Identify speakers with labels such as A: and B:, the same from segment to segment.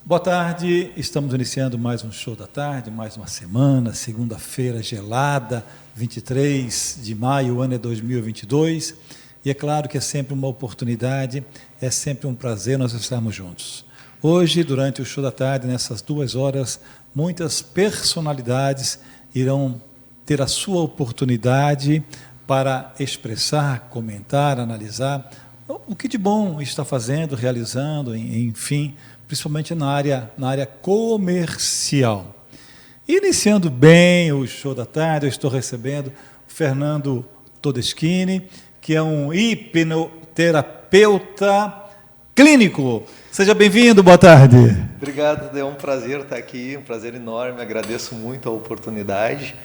A: Boa tarde, estamos iniciando mais um show da tarde, mais uma semana, segunda-feira gelada, 23 de maio, o ano é 2022, e é claro que é sempre uma oportunidade, é sempre um prazer nós estarmos juntos. Hoje, durante o show da tarde, nessas 2 horas, muitas personalidades irão ter a sua oportunidade para expressar, comentar, analisar o que de bom está fazendo, realizando, enfim, principalmente na área comercial. Iniciando bem o show da tarde, eu estou recebendo o Fernando Todeschini, que é um hipnoterapeuta clínico. Seja bem-vindo, boa tarde.
B: Obrigado, é um prazer estar aqui, um prazer enorme, agradeço muito a oportunidade,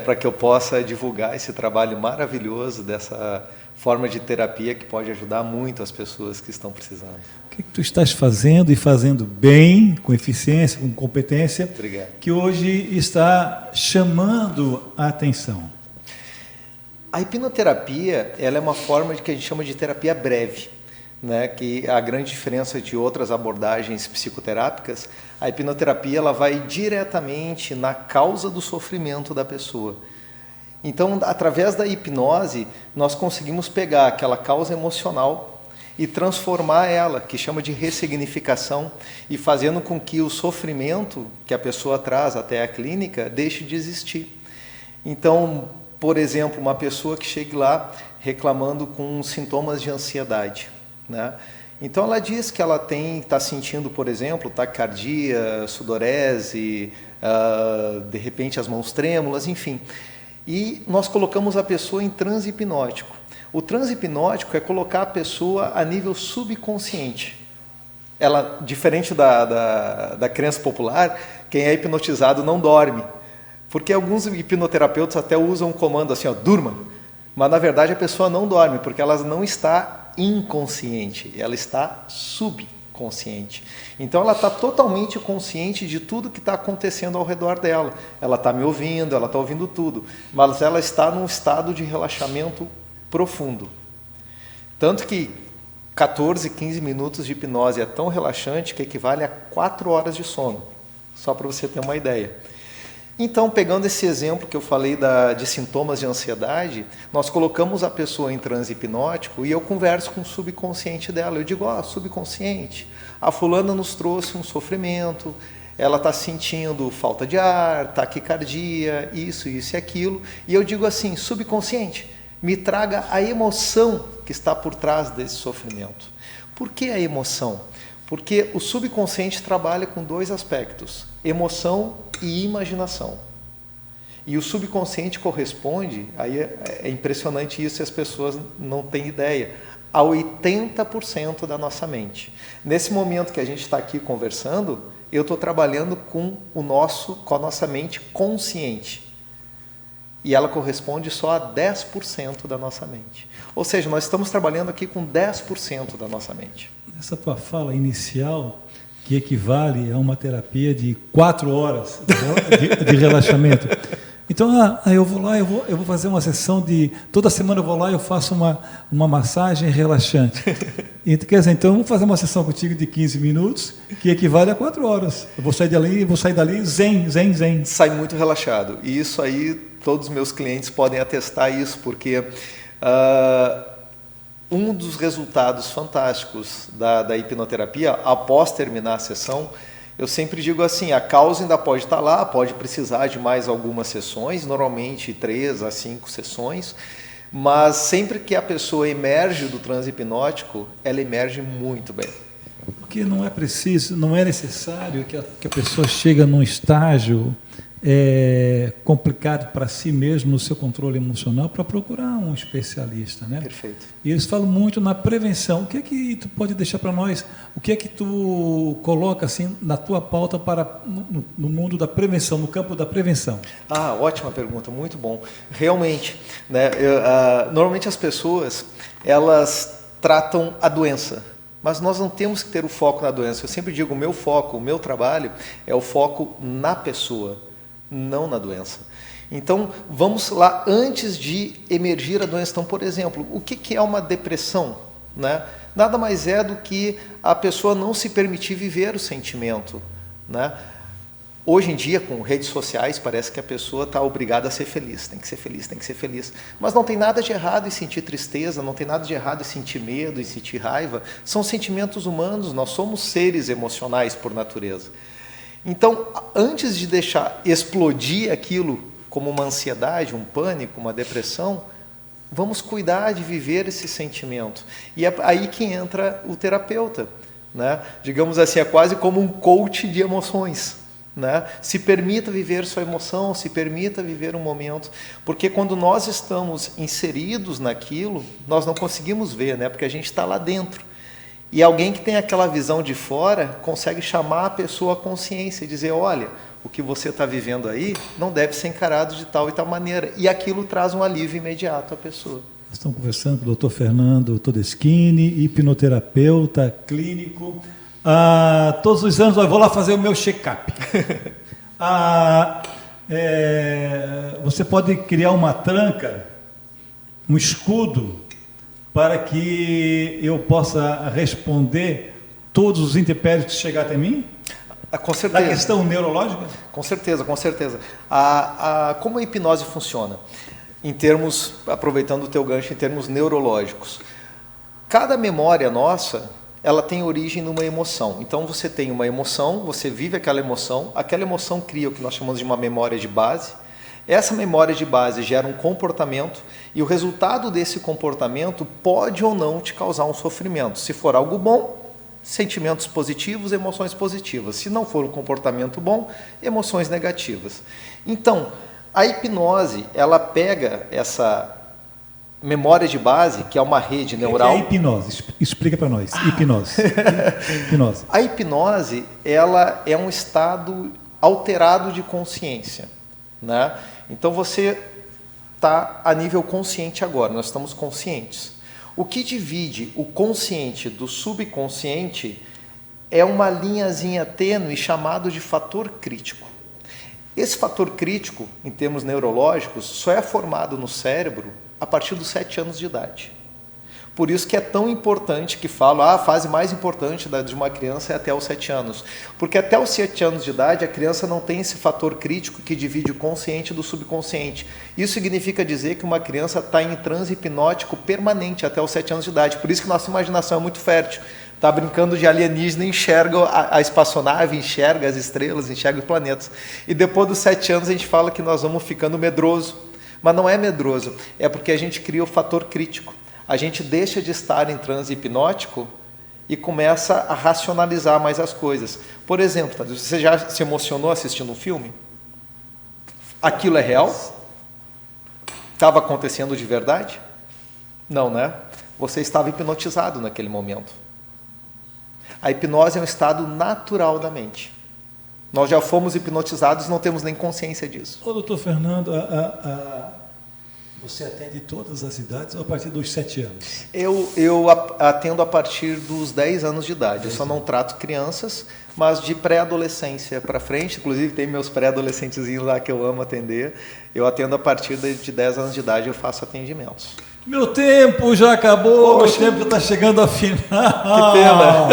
B: para que eu possa divulgar esse trabalho maravilhoso dessa forma de terapia que pode ajudar muito as pessoas que estão precisando.
A: O que tu estás fazendo e fazendo bem, com eficiência, com competência,
B: Obrigado,
A: que hoje está chamando a atenção?
B: A hipnoterapia, ela é uma forma que a gente chama de terapia breve, que a grande diferença de outras abordagens psicoterápicas, a hipnoterapia ela vai diretamente na causa do sofrimento da pessoa. Então, através da hipnose, nós conseguimos pegar aquela causa emocional e transformar ela, que chama de ressignificação, e fazendo com que o sofrimento que a pessoa traz até a clínica deixe de existir. Então, por exemplo, uma pessoa que chegue lá reclamando com sintomas de ansiedade, Então ela diz que ela está sentindo, por exemplo, taquicardia, sudorese, de repente as mãos trêmulas, enfim. E nós colocamos a pessoa em transe hipnótico. O transe hipnótico é colocar a pessoa a nível subconsciente. Ela, diferente da crença popular, quem é hipnotizado não dorme. Porque alguns hipnoterapeutas até usam um comando assim, durma. Mas na verdade a pessoa não dorme, porque ela não está inconsciente, ela está subconsciente. Então ela está totalmente consciente de tudo que está acontecendo ao redor dela. Ela está me ouvindo, ela está ouvindo tudo, mas ela está num estado de relaxamento profundo. Tanto que 14, 15 minutos de hipnose é tão relaxante que equivale a 4 horas de sono, só para você ter uma ideia. Então, pegando esse exemplo que eu falei de sintomas de ansiedade, nós colocamos a pessoa em transe hipnótico e eu converso com o subconsciente dela. Eu digo, subconsciente, a fulana nos trouxe um sofrimento, ela está sentindo falta de ar, taquicardia, isso e aquilo. E eu digo assim, subconsciente, me traga a emoção que está por trás desse sofrimento. Por que a emoção? Porque o subconsciente trabalha com 2 aspectos, emoção e imaginação. E o subconsciente corresponde, aí é impressionante isso e as pessoas não têm ideia, a 80% da nossa mente. Nesse momento que a gente está aqui conversando, eu estou trabalhando com a nossa mente consciente. E ela corresponde só a 10% da nossa mente. Ou seja, nós estamos trabalhando aqui com 10% da nossa mente.
A: Essa tua fala inicial, que equivale a uma terapia de 4 horas de relaxamento. Então, eu vou lá, eu vou fazer uma sessão toda semana eu vou lá e eu faço uma massagem relaxante. Quer dizer, então eu vou fazer uma sessão contigo de 15 minutos, que equivale a 4 horas. Eu vou sair dali zen.
B: Sai muito relaxado. E isso aí, todos os meus clientes podem atestar isso, porque um dos resultados fantásticos da hipnoterapia, após terminar a sessão, eu sempre digo assim, a causa ainda pode estar lá, pode precisar de mais algumas sessões, normalmente 3 a 5 sessões, mas sempre que a pessoa emerge do transe hipnótico, ela emerge muito bem.
A: Porque não é necessário que a pessoa chegue num estágio complicado para si mesmo no seu controle emocional para procurar um especialista,
B: Perfeito.
A: E eles falam muito na prevenção. O que é que tu pode deixar para nós? O que é que tu coloca assim na tua pauta no mundo da prevenção, no campo da prevenção?
B: Ótima pergunta, muito bom. Realmente, normalmente as pessoas elas tratam a doença. Mas nós não temos que ter o foco na doença. Eu sempre digo, o meu foco, o meu trabalho é o foco na pessoa, não na doença. Então, vamos lá, antes de emergir a doença. Então, por exemplo, o que é uma depressão? né? Nada mais é do que a pessoa não se permitir viver o sentimento, né? Hoje em dia, com redes sociais, parece que a pessoa está obrigada a ser feliz, tem que ser feliz, tem que ser feliz. Mas não tem nada de errado em sentir tristeza, não tem nada de errado em sentir medo, em sentir raiva. São sentimentos humanos, nós somos seres emocionais por natureza. Então, antes de deixar explodir aquilo como uma ansiedade, um pânico, uma depressão, vamos cuidar de viver esse sentimento. E é aí que entra o terapeuta, né? Digamos assim, é quase como um coach de emoções. Né? Se permita viver sua emoção, se permita viver um momento, porque quando nós estamos inseridos naquilo, nós não conseguimos ver, né? Porque a gente está lá dentro. E alguém que tem aquela visão de fora consegue chamar a pessoa à consciência e dizer, olha, o que você está vivendo aí não deve ser encarado de tal e tal maneira. E aquilo traz um alívio imediato à pessoa.
A: Nós estamos conversando com o Dr. Fernando Todeschini, hipnoterapeuta clínico. Todos os anos eu vou lá fazer o meu check-up. Você pode criar uma tranca, um escudo, para que eu possa responder todos os intempéries que chegarem até mim?
B: Com certeza.
A: Da questão neurológica?
B: Com certeza, com certeza. Como a hipnose funciona? Em termos, aproveitando o teu gancho, em termos neurológicos. Cada memória nossa, ela tem origem numa emoção. Então você tem uma emoção, você vive aquela emoção cria o que nós chamamos de uma memória de base. Essa memória de base gera um comportamento e o resultado desse comportamento pode ou não te causar um sofrimento. Se for algo bom, sentimentos positivos, emoções positivas. Se não for um comportamento bom, emoções negativas. Então, a hipnose, ela pega essa memória de base, que é uma rede neural.
A: O que é hipnose? Explica para nós. Hipnose. Hipnose.
B: A hipnose, ela é um estado alterado de consciência, né? Então você está a nível consciente agora, nós estamos conscientes. O que divide o consciente do subconsciente é uma linhazinha tênue chamado de fator crítico. Esse fator crítico, em termos neurológicos, só é formado no cérebro a partir dos 7 anos de idade. Por isso que é tão importante que falo, a fase mais importante de uma criança é até os 7 anos. Porque até os 7 anos de idade, a criança não tem esse fator crítico que divide o consciente do subconsciente. Isso significa dizer que uma criança está em transe hipnótico permanente até os 7 anos de idade. Por isso que nossa imaginação é muito fértil. Está brincando de alienígena, enxerga a espaçonave, enxerga as estrelas, enxerga os planetas. E depois dos 7 anos a gente fala que nós vamos ficando medroso. Mas não é medroso, é porque a gente cria o fator crítico. A gente deixa de estar em transe hipnótico e começa a racionalizar mais as coisas. Por exemplo, você já se emocionou assistindo um filme? Aquilo é real? Estava acontecendo de verdade? Não, né? Você estava hipnotizado naquele momento. A hipnose é um estado natural da mente. Nós já fomos hipnotizados e não temos nem consciência disso.
A: Ô, doutor Fernando, você atende todas as idades ou a partir dos 7 anos?
B: Eu atendo a partir dos 10 anos de idade. Eu só não trato crianças, mas de pré-adolescência para frente. Inclusive tem meus pré-adolescentezinhos lá que eu amo atender. Eu atendo a partir de 10 anos de idade, eu faço atendimentos.
A: Meu tempo já acabou, meu tempo está chegando ao final.
B: Que pena.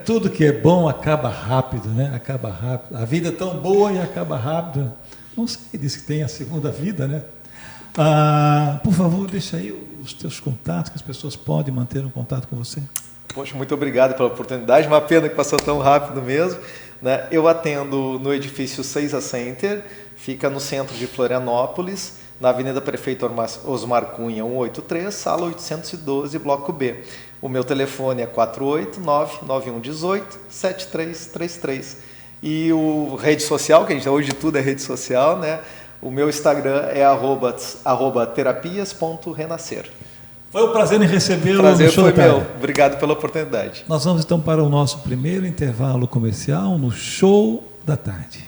A: Tudo que é bom acaba rápido, né? Acaba rápido. A vida é tão boa e acaba rápido. Não sei, diz que tem a segunda vida, né? Por favor, deixa aí os teus contatos, que as pessoas podem manter um contato com você.
B: Poxa, muito obrigado pela oportunidade. Uma pena que passou tão rápido mesmo, né? Eu atendo no edifício Seiza Center, fica no centro de Florianópolis, na Avenida Prefeito Osmar Cunha, 183, sala 812, bloco B. O meu telefone é 489-9118-7333. E o rede social, que a gente hoje tudo é rede social, né? O meu Instagram é @terapias.renascer.
A: Foi um prazer em recebê-lo.
B: Prazer foi meu. Obrigado pela oportunidade.
A: Nós vamos então para o nosso primeiro intervalo comercial no Show da Tarde.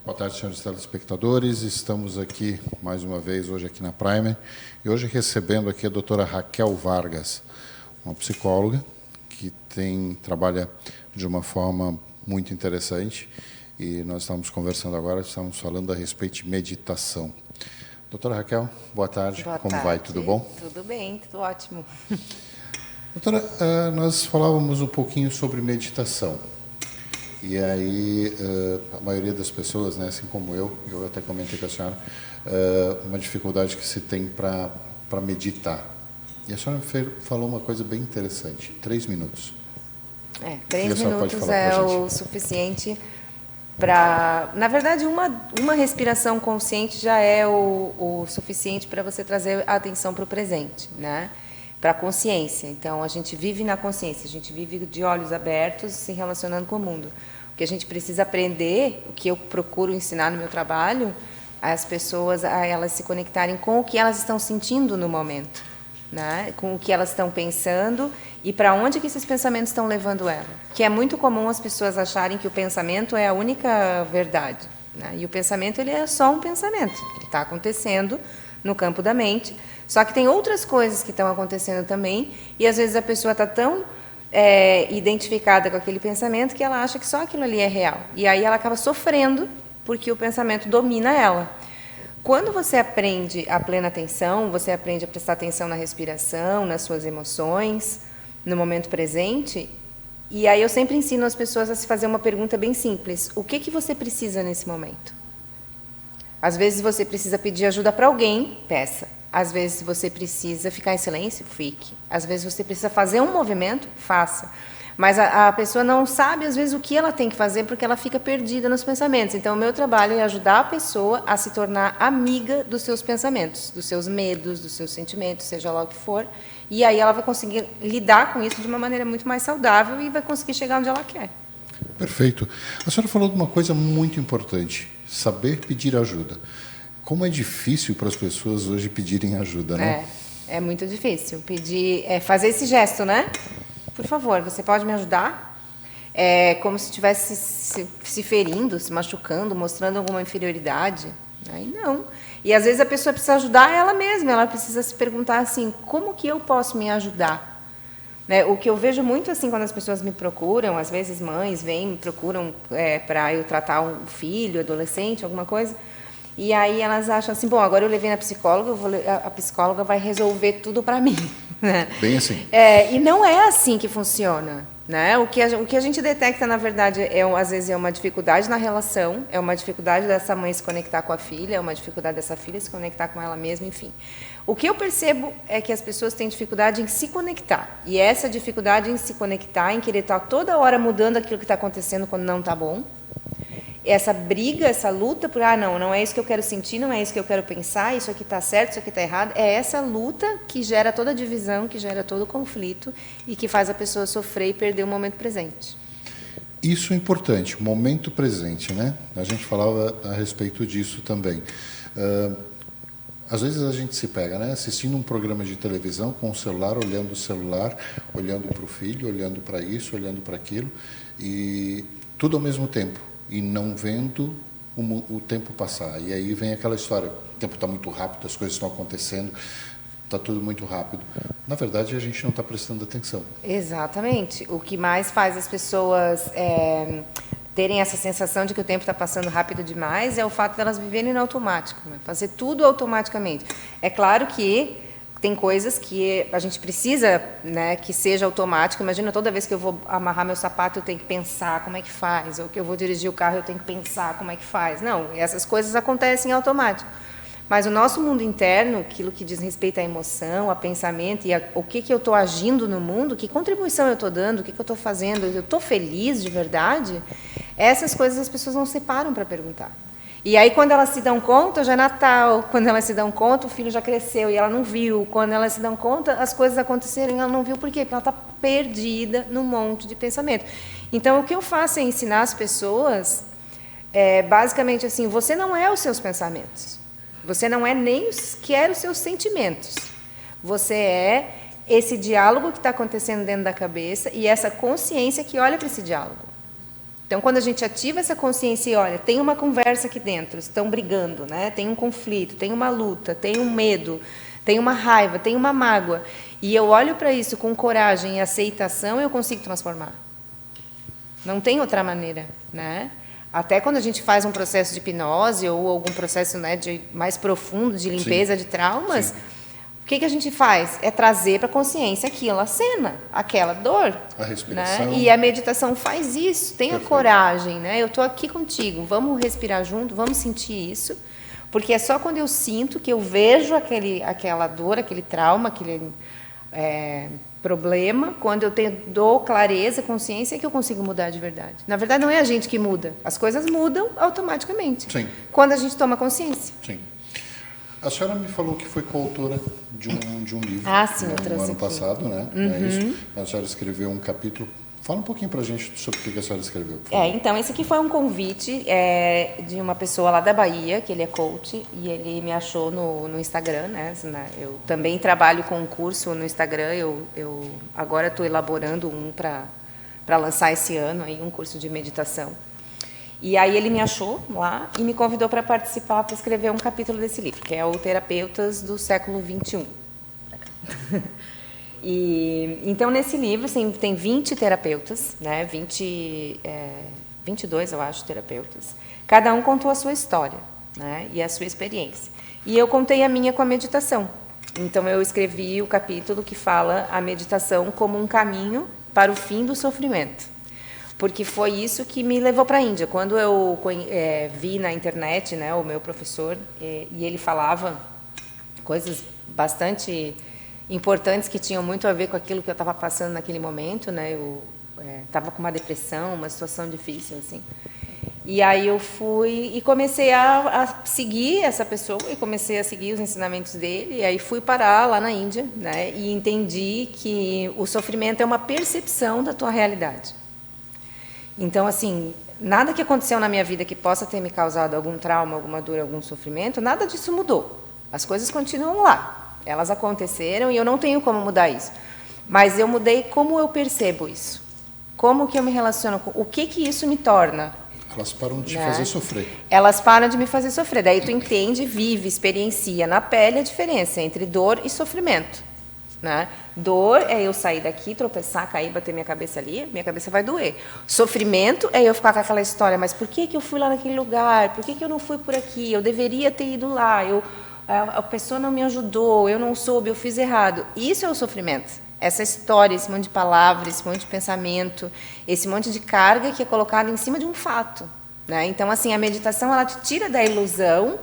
C: Boa tarde, senhores telespectadores. Estamos aqui, mais uma vez, hoje aqui na Primer, e hoje recebendo aqui a doutora Raquel Vargas, uma psicóloga que trabalha de uma forma muito interessante, e nós estamos conversando agora, estamos falando a respeito de meditação. Doutora Raquel, boa tarde. Como vai? Tudo bom?
D: Tudo bem, tudo ótimo.
C: Doutora, nós falávamos um pouquinho sobre meditação. E aí, a maioria das pessoas, né, assim como eu até comentei com a senhora, uma dificuldade que se tem para meditar. E a senhora falou uma coisa bem interessante, 3 minutos.
D: 3 minutos é o suficiente para... Na verdade, uma respiração consciente já é o suficiente para você trazer a atenção para o presente, né? Para a consciência. Então, a gente vive na consciência, a gente vive de olhos abertos, se relacionando com o mundo. O que a gente precisa aprender, o que eu procuro ensinar no meu trabalho, as pessoas a elas se conectarem com o que elas estão sentindo no momento, né? Com o que elas estão pensando e para onde que esses pensamentos estão levando ela. Que é muito comum as pessoas acharem que o pensamento é a única verdade, né? E o pensamento, ele é só um pensamento, ele está acontecendo no campo da mente. Só que tem outras coisas que estão acontecendo também, e às vezes a pessoa está tão identificada com aquele pensamento que ela acha que só aquilo ali é real. E aí ela acaba sofrendo porque o pensamento domina ela. Quando você aprende a plena atenção, você aprende a prestar atenção na respiração, nas suas emoções, no momento presente, e aí eu sempre ensino as pessoas a se fazer uma pergunta bem simples. O que você precisa nesse momento? Às vezes você precisa pedir ajuda para alguém, peça. Às vezes você precisa ficar em silêncio, fique. Às vezes você precisa fazer um movimento, faça. Mas a pessoa não sabe, às vezes, o que ela tem que fazer porque ela fica perdida nos pensamentos. Então, o meu trabalho é ajudar a pessoa a se tornar amiga dos seus pensamentos, dos seus medos, dos seus sentimentos, seja lá o que for. E aí ela vai conseguir lidar com isso de uma maneira muito mais saudável e vai conseguir chegar onde ela quer.
C: Perfeito. A senhora falou de uma coisa muito importante, saber pedir ajuda. Como é difícil para as pessoas hoje pedirem ajuda, né?
D: É muito difícil. Pedir, fazer esse gesto, né? Por favor, você pode me ajudar? É como se estivesse se ferindo, se machucando, mostrando alguma inferioridade. Aí não. E às vezes a pessoa precisa ajudar ela mesma, ela precisa se perguntar assim, como que eu posso me ajudar? Né? O que eu vejo muito assim quando as pessoas me procuram, às vezes mães vêm, me procuram para eu tratar um filho, adolescente, alguma coisa, e aí elas acham assim, bom, agora eu levei na psicóloga, a psicóloga vai resolver tudo para mim. Né?
C: Bem assim.
D: E não é assim que funciona. Né? O que a gente detecta, na verdade, às vezes é uma dificuldade na relação, é uma dificuldade dessa mãe se conectar com a filha, é uma dificuldade dessa filha se conectar com ela mesma, enfim. O que eu percebo é que as pessoas têm dificuldade em se conectar. E essa dificuldade em se conectar, em querer estar toda hora mudando aquilo que está acontecendo quando não está bom, essa briga, essa luta por, não é isso que eu quero sentir, não é isso que eu quero pensar, isso aqui está certo, isso aqui está errado, é essa luta que gera toda a divisão, que gera todo o conflito e que faz a pessoa sofrer e perder o momento presente.
C: Isso é importante, o momento presente, né? A gente falava a respeito disso também. Às vezes a gente se pega, né, assistindo um programa de televisão com o celular, olhando para o filho, olhando para isso, olhando para aquilo, e tudo ao mesmo tempo. E não vendo o tempo passar. E aí vem aquela história, o tempo está muito rápido, as coisas estão acontecendo, está tudo muito rápido. Na verdade, a gente não está prestando atenção.
D: Exatamente. O que mais faz as pessoas terem essa sensação de que o tempo está passando rápido demais é o fato de elas viverem no automático, né? Fazer tudo automaticamente. É claro que tem coisas que a gente precisa, né, que seja automático. Imagina, toda vez que eu vou amarrar meu sapato, eu tenho que pensar como é que faz. Ou que eu vou dirigir o carro, eu tenho que pensar como é que faz. Não, essas coisas acontecem automático. Mas o nosso mundo interno, aquilo que diz respeito à emoção, a pensamento e o que eu estou agindo no mundo, que contribuição eu estou dando, o que eu estou fazendo, eu estou feliz de verdade, essas coisas as pessoas não se param para perguntar. E aí, quando elas se dão conta, já é Natal. Quando elas se dão conta, o filho já cresceu e ela não viu. Quando elas se dão conta, as coisas aconteceram e ela não viu. Por quê? Porque ela está perdida num monte de pensamento. Então, o que eu faço é ensinar as pessoas, basicamente assim, você não é os seus pensamentos. Você não é nem sequer os seus sentimentos. Você é esse diálogo que está acontecendo dentro da cabeça e essa consciência que olha para esse diálogo. Então, quando a gente ativa essa consciência e olha, tem uma conversa aqui dentro, estão brigando, né? Tem um conflito, tem uma luta, tem um medo, tem uma raiva, tem uma mágoa, e eu olho para isso com coragem e aceitação, eu consigo transformar. Não tem outra maneira, né? Até quando a gente faz um processo de hipnose ou algum processo, né, de mais profundo de limpeza de traumas, sim. O que a gente faz? É trazer para a consciência aquilo, a cena, aquela dor.
C: A respiração.
D: Né? E a meditação faz isso. Tenha coragem, né? Eu estou aqui contigo. Vamos respirar junto, vamos sentir isso. Porque é só quando eu sinto que eu vejo aquela dor, aquele trauma, aquele problema, quando eu dou clareza, consciência, é que eu consigo mudar de verdade. Na verdade, não é a gente que muda. As coisas mudam automaticamente.
C: Sim.
D: Quando a gente toma consciência.
C: Sim. A senhora me falou que foi coautora de um livro
D: sim, eu trouxe
C: no ano
D: aqui.
C: Passado, né?
D: Uhum.
C: É isso? A senhora escreveu um capítulo. Fala um pouquinho para a gente sobre o que a senhora escreveu.
D: Então, esse aqui foi um convite de uma pessoa lá da Bahia, que ele é coach, e ele me achou no Instagram, né? Eu também trabalho com um curso no Instagram, eu agora estou elaborando um para lançar esse ano, aí, um curso de meditação. E aí ele me achou lá e me convidou para participar, para escrever um capítulo desse livro, que é o Terapeutas do Século XXI. Então, nesse livro tem 20 terapeutas, né? 22, eu acho, terapeutas. Cada um contou a sua história, né? E a sua experiência. E eu contei a minha com a meditação. Então, eu escrevi o capítulo que fala a meditação como um caminho para o fim do sofrimento. Porque foi isso que me levou para a Índia. Quando eu vi na internet, né, o meu professor, e ele falava coisas bastante importantes que tinham muito a ver com aquilo que eu estava passando naquele momento, né? Eu estava com uma depressão, uma situação difícil, assim. E aí eu fui e comecei a seguir essa pessoa, e comecei a seguir os ensinamentos dele, e aí fui parar lá na Índia, né? E entendi que o sofrimento é uma percepção da tua realidade. Então, assim, nada que aconteceu na minha vida que possa ter me causado algum trauma, alguma dor, algum sofrimento, nada disso mudou. As coisas continuam lá. Elas aconteceram e eu não tenho como mudar isso. Mas eu mudei como eu percebo isso. Como que eu me relaciono com... O que isso me torna?
C: Elas param de te fazer sofrer.
D: Elas param de me fazer sofrer. Daí tu entende, vive, experiencia na pele a diferença entre dor e sofrimento. Né? Dor é eu sair daqui, tropeçar, cair, bater minha cabeça ali, minha cabeça vai doer. Sofrimento é eu ficar com aquela história, mas por que eu fui lá naquele lugar? Por que eu não fui por aqui? Eu deveria ter ido lá, a pessoa não me ajudou, eu não soube, eu fiz errado. Isso é o sofrimento. Essa história, esse monte de palavras, esse monte de pensamento, esse monte de carga que é colocado em cima de um fato. Né? Então, assim, a meditação ela te tira da ilusão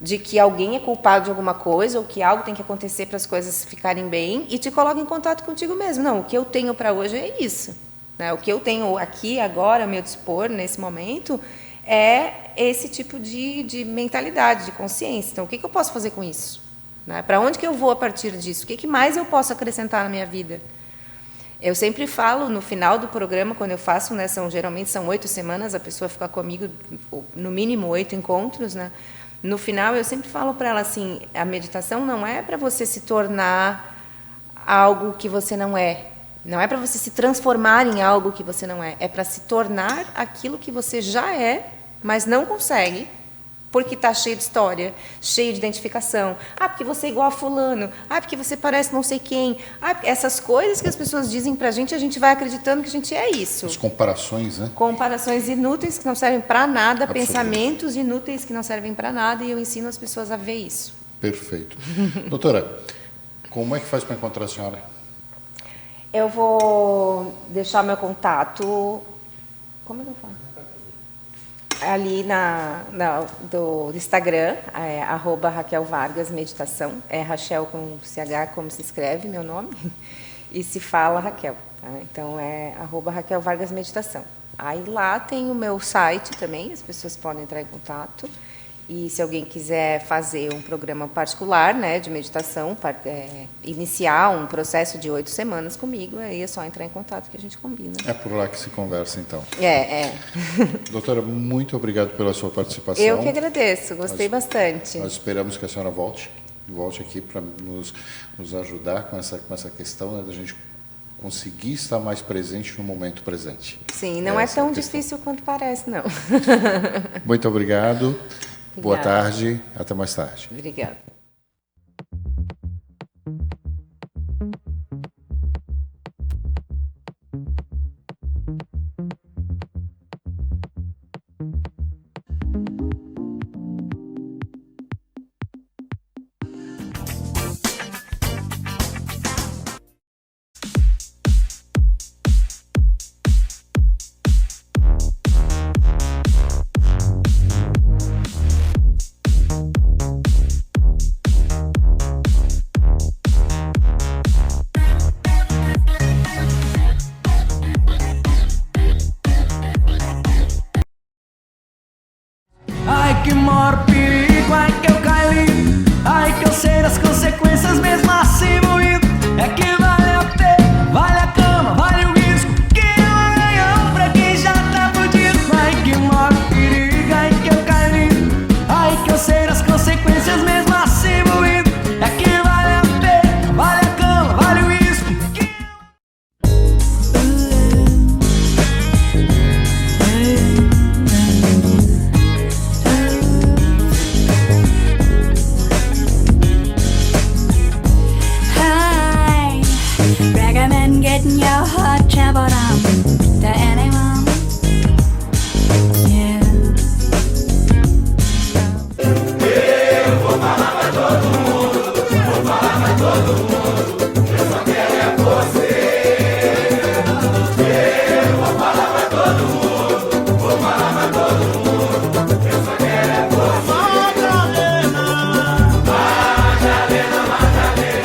D: de que alguém é culpado de alguma coisa ou que algo tem que acontecer para as coisas ficarem bem e te coloca em contato contigo mesmo. Não, o que eu tenho para hoje é isso. Né? O que eu tenho aqui, agora, a meu dispor, nesse momento, é esse tipo de mentalidade, de consciência. Então, o que eu posso fazer com isso? Né? Para onde que eu vou a partir disso? O que mais eu posso acrescentar na minha vida? Eu sempre falo, no final do programa, quando eu faço, né, geralmente são 8 semanas, a pessoa fica comigo, no mínimo 8 encontros, né? No final, eu sempre falo para ela assim, a meditação não é para você se tornar algo que você não é. Não é para você se transformar em algo que você não é. É para se tornar aquilo que você já é, mas não consegue, porque está cheio de história, cheio de identificação. Ah, porque você é igual a fulano. Ah, porque você parece não sei quem. Ah, essas coisas que as pessoas dizem para a gente vai acreditando que a gente é isso.
C: As comparações, né?
D: Comparações inúteis que não servem para nada, pensamentos inúteis que não servem para nada, e eu ensino as pessoas a ver isso.
C: Perfeito. Doutora, como é que faz para encontrar a senhora?
D: Eu vou deixar meu contato... Como é que eu falo? Ali do Instagram, @Raquel Vargas Meditação, é Rachel com CH, como se escreve meu nome, e se fala Raquel. Tá? Então, é @Raquel Vargas Meditação. Aí lá tem o meu site também, as pessoas podem entrar em contato. E se alguém quiser fazer um programa particular, né, de meditação, iniciar um processo de 8 semanas comigo, aí é só entrar em contato que a gente combina.
C: É por lá que se conversa, então.
D: É.
C: Doutora, muito obrigado pela sua participação.
D: Eu que agradeço, gostei bastante.
C: Nós esperamos que a senhora volte aqui para nos ajudar com essa questão, né, da gente conseguir estar mais presente no momento presente.
D: Sim, não é tão difícil quanto parece, não.
C: Muito obrigado. Boa tarde. Até mais tarde.
D: Obrigada.
E: Ai que maior perigo, ai que eu caí, ai que eu sei das consequências mesmo assim moído. É que vale a pena, vale a cama, vale o risco, que é um ganhão pra quem já tá fudido. Ai que maior perigo, ai que eu caí, ai que eu sei das consequências mesmo assim moído. É que vale a pena, vale a cama, vale o risco, que
F: recommend getting your heart trampled on to anyone. Yeah.
E: eu vou falar pra todo mundo, vou falar pra todo mundo, eu só quero é você. Eu vou falar pra todo mundo, vou falar pra todo mundo, eu só quero é você. Madalena, Madalena, Madalena.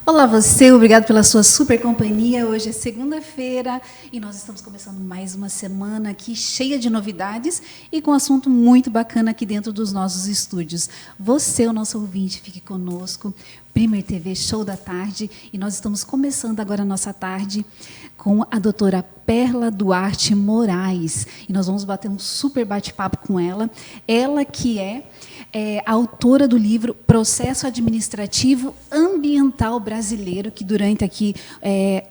G: Olá você, obrigado pela sua super companhia. Hoje é segunda-feira e nós estamos começando mais uma semana aqui cheia de novidades e com um assunto muito bacana aqui dentro dos nossos estúdios. Você, o nosso ouvinte, fique conosco. Primer TV Show da Tarde, e nós estamos começando agora a nossa tarde com a doutora Perla Duarte Moraes, e nós vamos bater um super bate-papo com ela. Ela que é autora do livro Processo Administrativo Ambiental Brasileiro, que durante aqui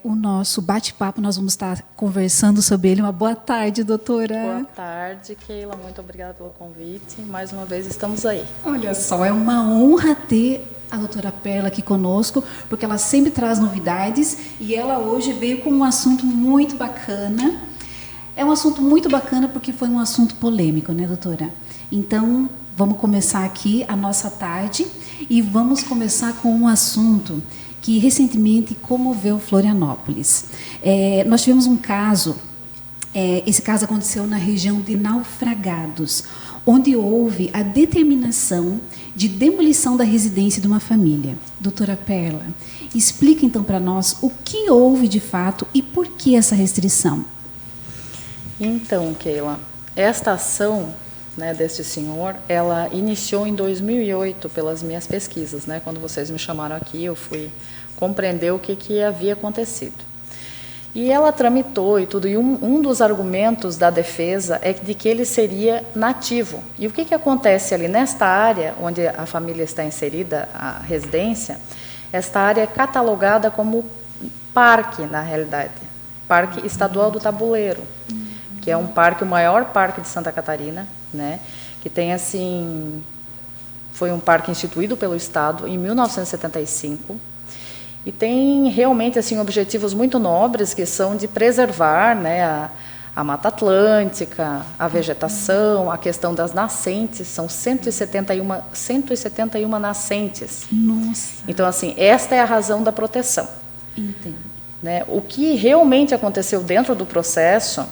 G: o nosso bate-papo nós vamos estar conversando sobre ele. Uma boa tarde, doutora.
H: Boa tarde, Keila. Muito obrigada pelo convite. Mais uma vez estamos aí.
G: Olha só, é uma honra ter a doutora Perla aqui conosco, porque ela sempre traz novidades e ela hoje veio com um assunto muito bacana. É um assunto muito bacana porque foi um assunto polêmico, né, doutora? Então, vamos começar aqui a nossa tarde e vamos começar com um assunto que recentemente comoveu Florianópolis. Nós tivemos um caso, esse caso aconteceu na região de Naufragados, onde houve a determinação de demolição da residência de uma família. Doutora Perla, explica então para nós o que houve de fato e por que essa restrição.
H: Então, Keila, esta ação, né, deste senhor, ela iniciou em 2008 pelas minhas pesquisas, né? Quando vocês me chamaram aqui, eu fui compreender o que havia acontecido. E ela tramitou e tudo, e um dos argumentos da defesa é de que ele seria nativo. E o que acontece ali nesta área, onde a família está inserida, a residência, esta área é catalogada como parque, na realidade, Parque Estadual do Tabuleiro, que é um parque, o maior parque de Santa Catarina, né, que tem, assim, foi um parque instituído pelo Estado em 1975, e tem realmente assim objetivos muito nobres, que são de preservar, né, a Mata Atlântica, a vegetação, a questão das nascentes, são 171 nascentes.
G: Nossa.
H: Então, assim, esta é a razão da proteção.
G: Entendo.
H: Né? O que realmente aconteceu dentro do processo,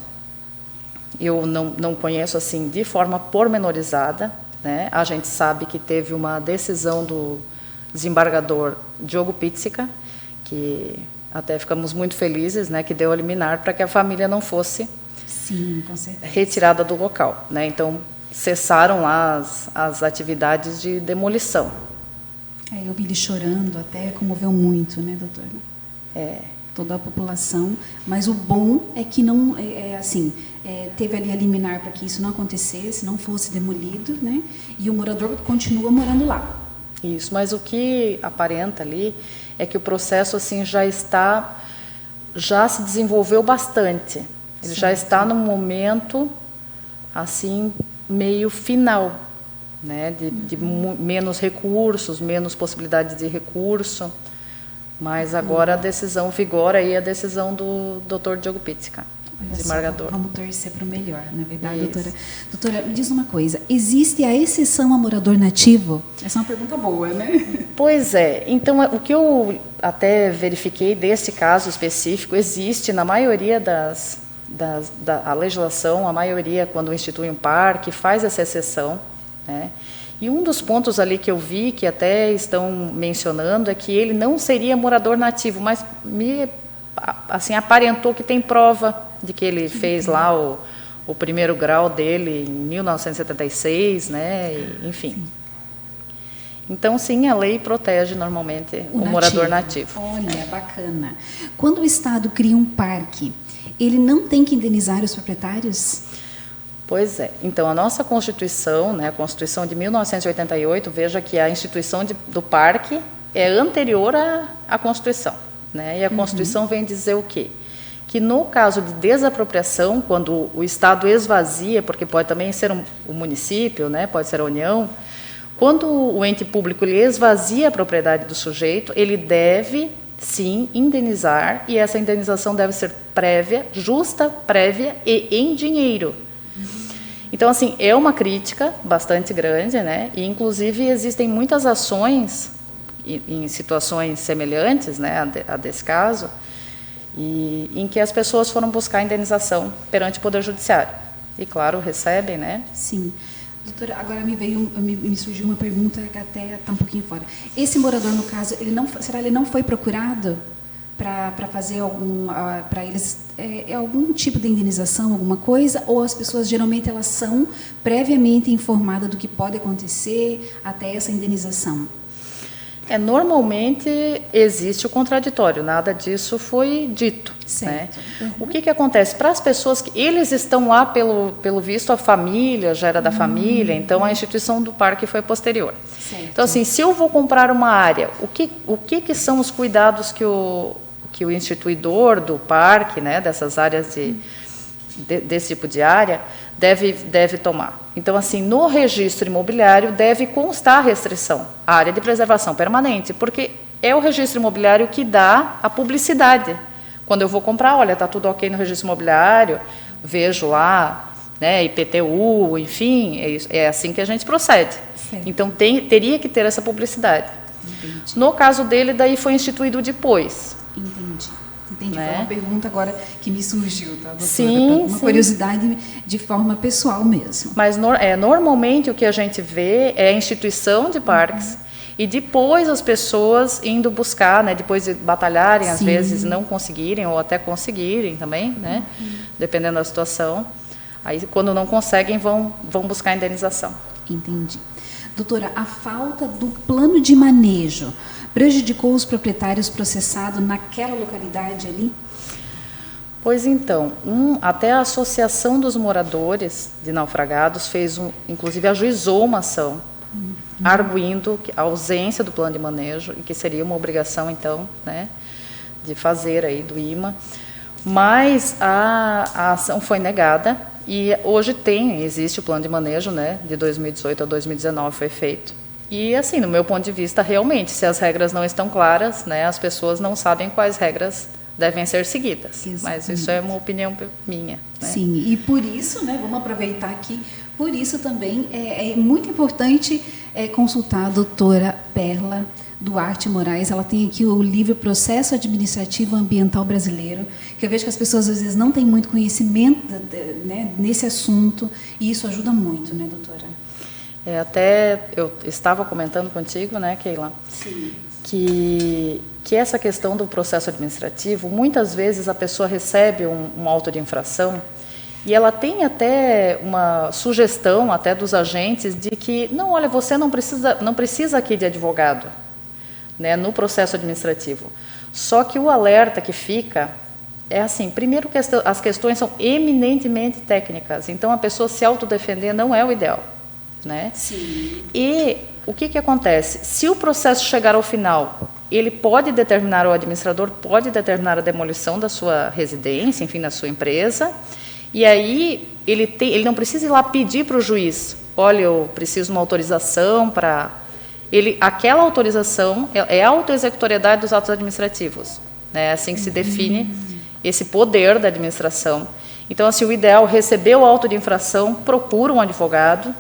H: eu não conheço assim de forma pormenorizada, né? A gente sabe que teve uma decisão do desembargador Diogo Pizzica, que até ficamos muito felizes, né, que deu a liminar para que a família não fosse retirada do local, né? Então cessaram lá as atividades de demolição.
G: Eu vi ele chorando, até comoveu muito, né, doutora? Toda a população, mas o bom é que não, teve ali a liminar para que isso não acontecesse, não fosse demolido, né? E o morador continua morando lá.
H: Isso, mas o que aparenta ali é que o processo assim já se desenvolveu bastante. Ele já está num momento assim meio final, né? De menos recursos, menos possibilidade de recurso. Mas agora a decisão vigora aí, a decisão do Dr. Diogo Pizzica, desembargador.
G: Vamos torcer para o melhor, na verdade, doutora. Doutora, me diz uma coisa, existe a exceção a morador nativo? Essa é uma pergunta boa, né?
H: Pois é. Então, o que eu até verifiquei desse caso específico, existe na maioria da legislação, a maioria, quando institui um parque, faz essa exceção, né? E um dos pontos ali que eu vi, que até estão mencionando, é que ele não seria morador nativo, mas me assim, aparentou que tem prova de que ele fez lá o primeiro grau dele em 1976, né? E, enfim. Então, sim, a lei protege normalmente o morador nativo.
G: Olha, bacana. Quando o Estado cria um parque, ele não tem que indenizar os proprietários?
H: Pois é. Então, a nossa Constituição, né, a Constituição de 1988, veja que a instituição do parque é anterior à Constituição, né? E a Constituição vem dizer o quê? Que no caso de desapropriação, quando o Estado esvazia, porque pode também ser o município, né, pode ser a União, quando o ente público ele esvazia a propriedade do sujeito, ele deve, sim, indenizar, e essa indenização deve ser prévia, justa, prévia e em dinheiro. Então, assim, é uma crítica bastante grande, né? E, inclusive, existem muitas ações em situações semelhantes, né, a desse caso, e em que as pessoas foram buscar indenização perante o Poder Judiciário. E, claro, recebem, né?
G: Sim. Doutora, agora me surgiu uma pergunta que até está um pouquinho fora. Esse morador, no caso, ele não foi procurado para fazer para eles algum tipo de indenização, alguma coisa, ou as pessoas geralmente elas são previamente informadas do que pode acontecer até essa indenização?
H: Normalmente existe o contraditório, nada disso foi dito.
G: Certo.
H: Né? O que acontece? Para as pessoas que eles estão lá, pelo visto, a família já era da família, então a instituição do parque foi posterior.
G: Certo.
H: Então, assim, se eu vou comprar uma área, o que são os cuidados que o instituidor do parque, né, dessas áreas desse tipo de área, deve tomar? Então, assim, no registro imobiliário deve constar a restrição, a área de preservação permanente, porque é o registro imobiliário que dá a publicidade. Quando eu vou comprar, olha, está tudo ok no registro imobiliário, vejo lá, né, IPTU, enfim, é assim que a gente procede.
G: Certo.
H: Então, teria que ter essa publicidade.
G: Entendi.
H: No caso dele, daí foi instituído depois.
G: Entendi.
H: Né?
G: Foi uma pergunta agora que me surgiu, tá, doutora?
H: Sim,
G: uma curiosidade de forma pessoal mesmo.
H: Mas normalmente o que a gente vê é a instituição de parques e depois as pessoas indo buscar, né, depois de batalharem, às vezes não conseguirem ou até conseguirem também, né, dependendo da situação. Aí, quando não conseguem, vão buscar a indenização.
G: Entendi. Doutora, a falta do plano de manejo prejudicou os proprietários processados naquela localidade ali?
H: Pois então, até a Associação dos Moradores de Naufragados fez, inclusive ajuizou uma ação, arguindo a ausência do plano de manejo, e que seria uma obrigação, então, né, de fazer aí do IMA. Mas a ação foi negada, e hoje existe o plano de manejo, né, de 2018 a 2019 foi feito. E, assim, no meu ponto de vista, realmente, se as regras não estão claras, né, as pessoas não sabem quais regras devem ser seguidas. Exatamente. Mas isso é uma opinião minha. Né?
G: Sim, e por isso, né, vamos aproveitar aqui, por isso também é muito importante consultar a doutora Perla Duarte Moraes. Ela tem aqui o livro Processo Administrativo Ambiental Brasileiro, que eu vejo que as pessoas às vezes não têm muito conhecimento, né, nesse assunto, e isso ajuda muito, né, doutora?
H: Até eu estava comentando contigo, né, Keila? Sim. Que essa questão do processo administrativo, muitas vezes a pessoa recebe um auto de infração e ela tem até uma sugestão até dos agentes de que, não, olha, você não precisa aqui de advogado, né, no processo administrativo. Só que o alerta que fica é assim, primeiro que as questões são eminentemente técnicas, então a pessoa se autodefender não é o ideal. Né? Sim. E o que acontece? Se o processo chegar ao final, ele pode determinar, o administrador pode determinar a demolição da sua residência, enfim, da sua empresa, e aí ele não precisa ir lá pedir para o juiz, olha, eu preciso de uma autorização para... Aquela autorização é a autoexecutoriedade dos atos administrativos, né? Assim que se define esse poder da administração. Então, assim, o ideal, recebeu o auto de infração, procura um advogado,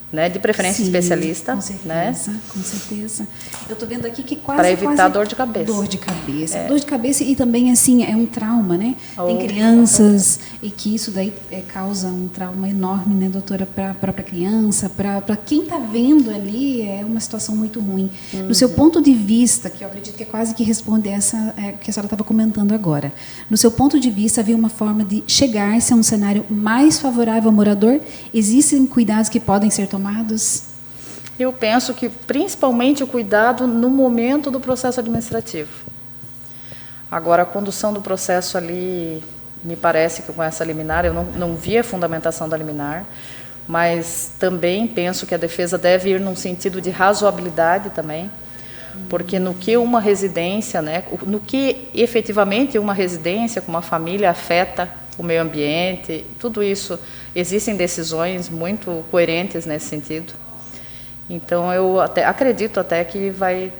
H: né, de preferência especialista,
G: com certeza,
H: né?
G: Com certeza. Eu estou vendo aqui que
H: para evitar dor de cabeça.
G: Dor de cabeça e também assim é um trauma, né? Tem crianças e que isso daí causa um trauma enorme, né, doutora, para a própria criança, para quem está vendo ali é uma situação muito ruim. No seu ponto de vista, que eu acredito que é quase que responde essa que a senhora estava comentando agora. No seu ponto de vista, havia uma forma de chegar-se a um cenário mais favorável ao morador? Existem cuidados que podem ser tomados?
H: Eu penso que principalmente o cuidado no momento do processo administrativo. Agora, a condução do processo ali, me parece que com essa liminar, eu não vi a fundamentação da liminar, mas também penso que a defesa deve ir num sentido de razoabilidade também, porque no que uma residência, né, no que efetivamente uma residência com uma família afeta o meio ambiente, tudo isso, existem decisões muito coerentes nesse sentido. Então, eu acredito até que vai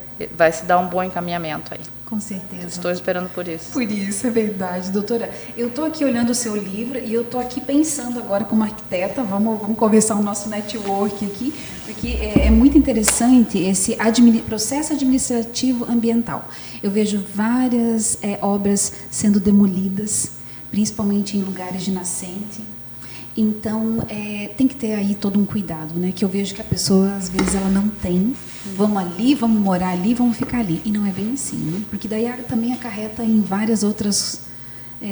H: se dar um bom encaminhamento aí.
G: Com certeza.
H: Estou esperando por isso.
G: Por isso, é verdade. Doutora, eu estou aqui olhando o seu livro e eu estou aqui pensando agora como arquiteta, vamos conversar o nosso network aqui, porque é muito interessante esse processo administrativo ambiental. Eu vejo várias obras sendo demolidas, principalmente em lugares de nascente. Então, tem que ter aí todo um cuidado, né? Que eu vejo que a pessoa, às vezes, ela não tem. Vamos ali, vamos morar ali, vamos ficar ali. E não é bem assim, né? Porque daí também acarreta em várias outras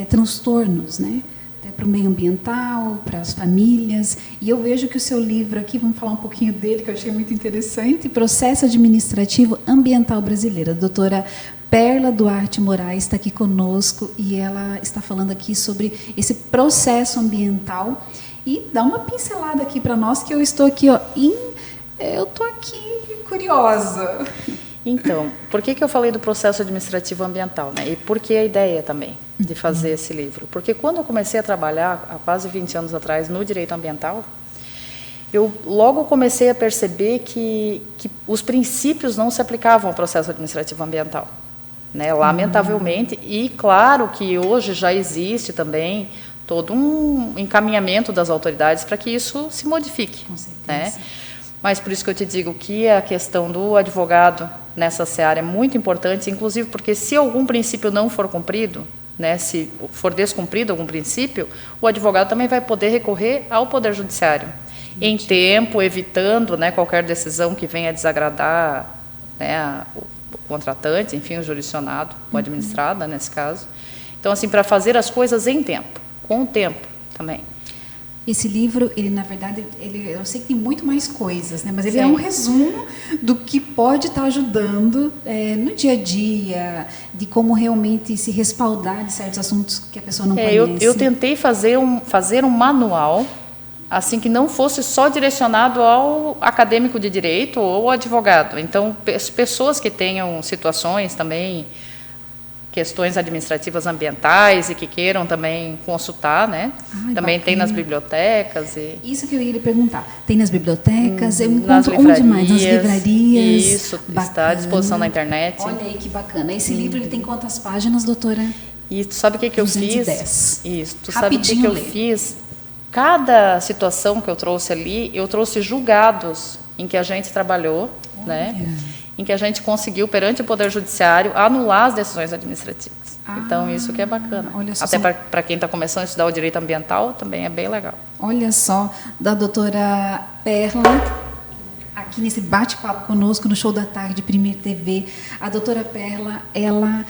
G: transtornos, né? Até para o meio ambiental, para as famílias. E eu vejo que o seu livro aqui, vamos falar um pouquinho dele, que eu achei muito interessante, Processo Administrativo Ambiental Brasileiro. A doutora Perla Duarte Moraes está aqui conosco e ela está falando aqui sobre esse processo ambiental. E dá uma pincelada aqui para nós, que eu estou aqui, eu estou aqui curiosa.
H: Então, por que eu falei do processo administrativo ambiental, né? E por que a ideia também de fazer esse livro? Porque quando eu comecei a trabalhar, há quase 20 anos atrás, no direito ambiental, eu logo comecei a perceber que os princípios não se aplicavam ao processo administrativo ambiental, né? Lamentavelmente, e claro que hoje já existe também todo um encaminhamento das autoridades para que isso se modifique,
G: com certeza,
H: né? Mas por isso que eu te digo que a questão do advogado nessa seara é muito importante, inclusive porque se algum princípio não for cumprido, né, se for descumprido algum princípio, o advogado também vai poder recorrer ao Poder Judiciário, em tempo, evitando, né, qualquer decisão que venha desagradar, né, o contratante, enfim, o jurisdicionado, o administrado, nesse caso. Então, assim, para fazer as coisas em tempo, com o tempo também.
G: Esse livro, ele na verdade, eu sei que tem muito mais coisas, né? Mas ele é
H: Sim.
G: um resumo do que pode estar ajudando no dia a dia, de como realmente se respaldar de certos assuntos que a pessoa não conhece.
H: Eu tentei fazer um manual, assim, que não fosse só direcionado ao acadêmico de direito ou ao advogado. Então, pessoas que tenham situações também, questões administrativas ambientais e que queiram também consultar, né? Também tem nas bibliotecas.
G: Isso que eu ia lhe perguntar. Tem nas bibliotecas, eu encontro onde mais? Nas livrarias.
H: Isso, está à disposição na internet.
G: Olha aí que bacana. Esse livro ele tem quantas páginas, doutora?
H: E tu sabe o que eu
G: 210.
H: fiz? Isso, tu
G: Rapidinho
H: sabe o que eu fiz? Cada situação que eu trouxe ali, eu trouxe julgados em que a gente trabalhou, né? Em que a gente conseguiu, perante o Poder Judiciário, anular as decisões administrativas. Então, isso que é bacana. Até para quem está começando a estudar o direito ambiental, também é bem legal.
G: Olha só, da doutora Perla, aqui nesse bate-papo conosco no Show da Tarde, Primeiro TV. A doutora Perla, ela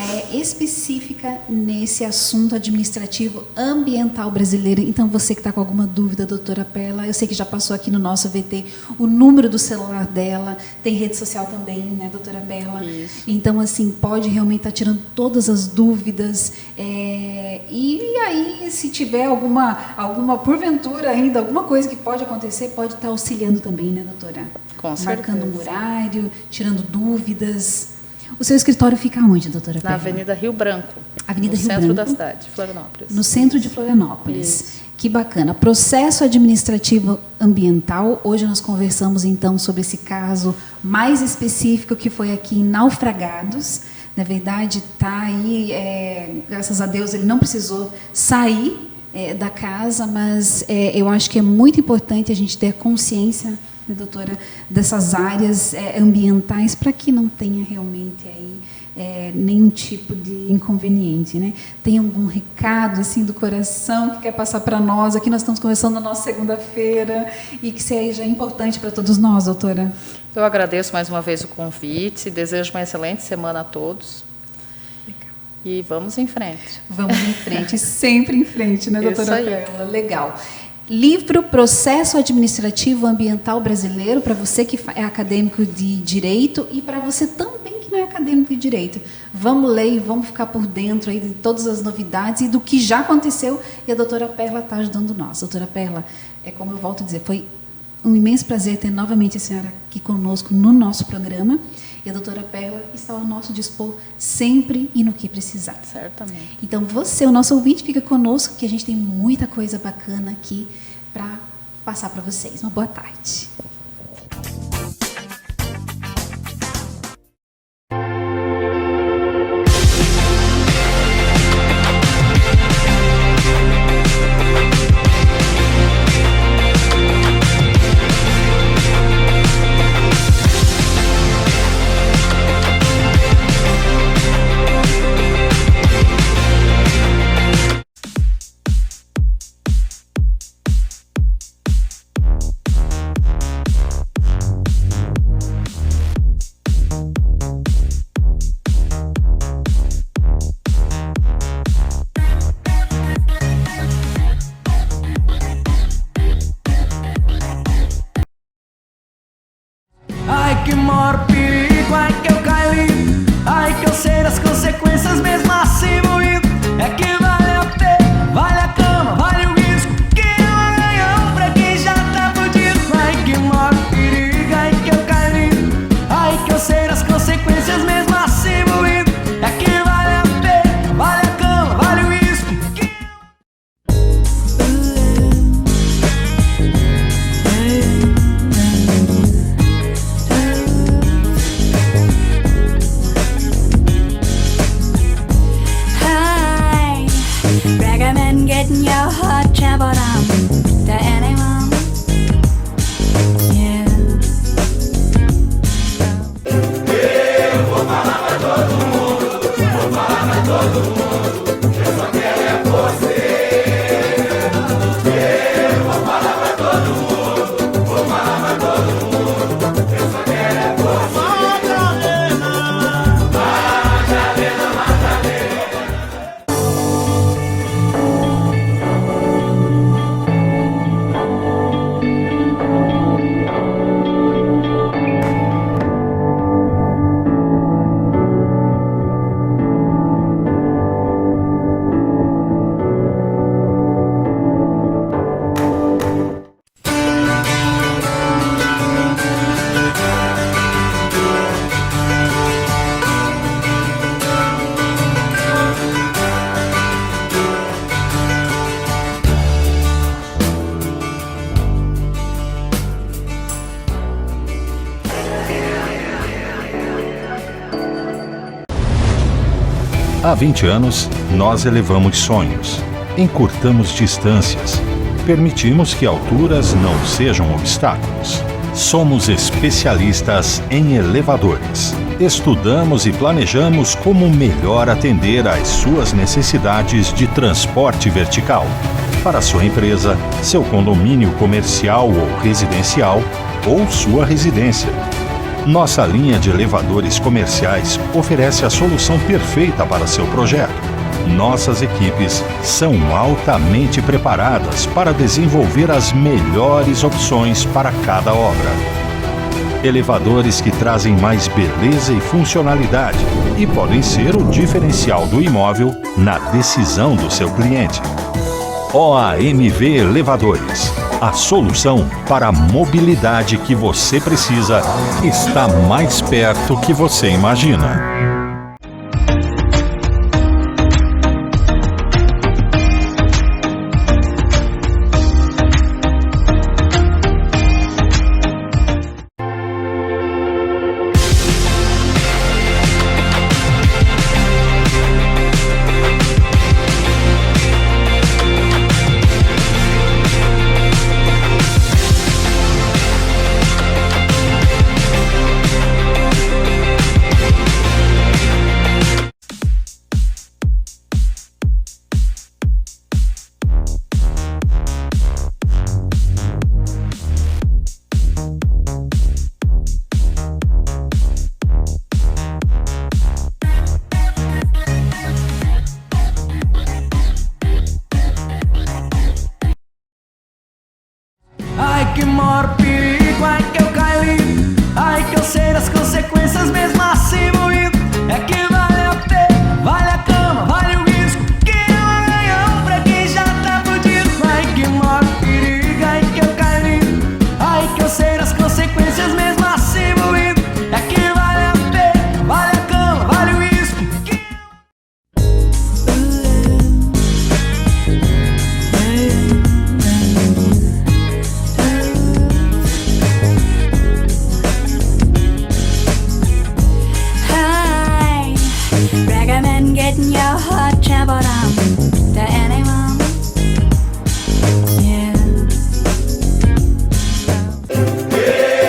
G: é específica nesse assunto administrativo ambiental brasileiro. Então, você que está com alguma dúvida, doutora Perla, eu sei que já passou aqui no nosso VT o número do celular dela, tem rede social também, né, doutora Perla?
H: Isso.
G: Então, assim, pode realmente estar tirando todas as dúvidas. E aí, se tiver alguma porventura ainda, alguma coisa que pode acontecer, pode estar auxiliando também, né, doutora?
H: Com certeza.
G: Marcando um horário, tirando dúvidas. O seu escritório fica onde, doutora Perla?
H: Na Avenida Rio Branco,
G: Avenida
H: no
G: Rio
H: centro
G: Branco,
H: da cidade, Florianópolis.
G: no centro de Florianópolis.
H: Isso.
G: Que bacana. Processo administrativo ambiental. Hoje nós conversamos, então, sobre esse caso mais específico que foi aqui em Naufragados. Na verdade, está aí, graças a Deus, ele não precisou sair da casa, mas eu acho que é muito importante a gente ter consciência, né, doutora, dessas áreas ambientais para que não tenha realmente aí nenhum tipo de inconveniente, né? Tem algum recado assim do coração que quer passar para nós? Aqui nós estamos começando a nossa segunda-feira e que seja importante para todos nós, doutora.
H: Eu agradeço mais uma vez o convite, desejo uma excelente semana a todos.
G: Legal.
H: E vamos em frente.
G: Vamos em frente, sempre em frente, né, doutora
H: Isso aí.
G: Perla? Legal. Livro Processo Administrativo Ambiental Brasileiro, para você que é acadêmico de Direito e para você também que não é acadêmico de Direito. Vamos ler e vamos ficar por dentro aí de todas as novidades e do que já aconteceu, e a doutora Perla está ajudando nós. Doutora Perla, como eu volto a dizer, foi um imenso prazer ter novamente a senhora aqui conosco no nosso programa, e a doutora Perla está ao nosso dispor sempre e no que precisar.
H: Certamente.
G: Então, você, o nosso ouvinte, fica conosco, que a gente tem muita coisa bacana aqui para passar para vocês. Uma boa tarde.
E: Ai que maior perigo, ai que eu caí, ai que eu sei das consequências mesmo assim moído. É que vale a pena, vale a cama, vale o risco, que é um ganhão pra quem já tá fudido. Ai que maior perigo, ai que eu caí, ai que eu sei das consequências mesmo assim moído. É que vale a pena, vale a cama, vale o risco, que
F: Hi, recommend getting your heart trampled on to anyone. Yeah.
I: Há 20 anos, nós elevamos sonhos, encurtamos distâncias, permitimos que alturas não sejam obstáculos. Somos especialistas em elevadores. Estudamos e planejamos como melhor atender às suas necessidades de transporte vertical. Para sua empresa, seu condomínio comercial ou residencial, ou sua residência. Nossa linha de elevadores comerciais oferece a solução perfeita para seu projeto. Nossas equipes são altamente preparadas para desenvolver as melhores opções para cada obra. Elevadores que trazem mais beleza e funcionalidade e podem ser o diferencial do imóvel na decisão do seu cliente. OAMV Elevadores. A solução para a mobilidade que você precisa está mais perto que você imagina.
E: Ai que maior perigo, ai que eu caí, ai que eu sei das consequências mesmo assim moído. É que vale a pena, vale a cama, vale o risco, que é um ganhão pra quem já tá fudido. Ai que maior perigo, ai que eu caí, ai que eu sei das consequências mesmo assim moído. É que vale a pena, vale a cama, vale o risco, que
F: Recommend getting your heart trampled on to anyone. Yeah.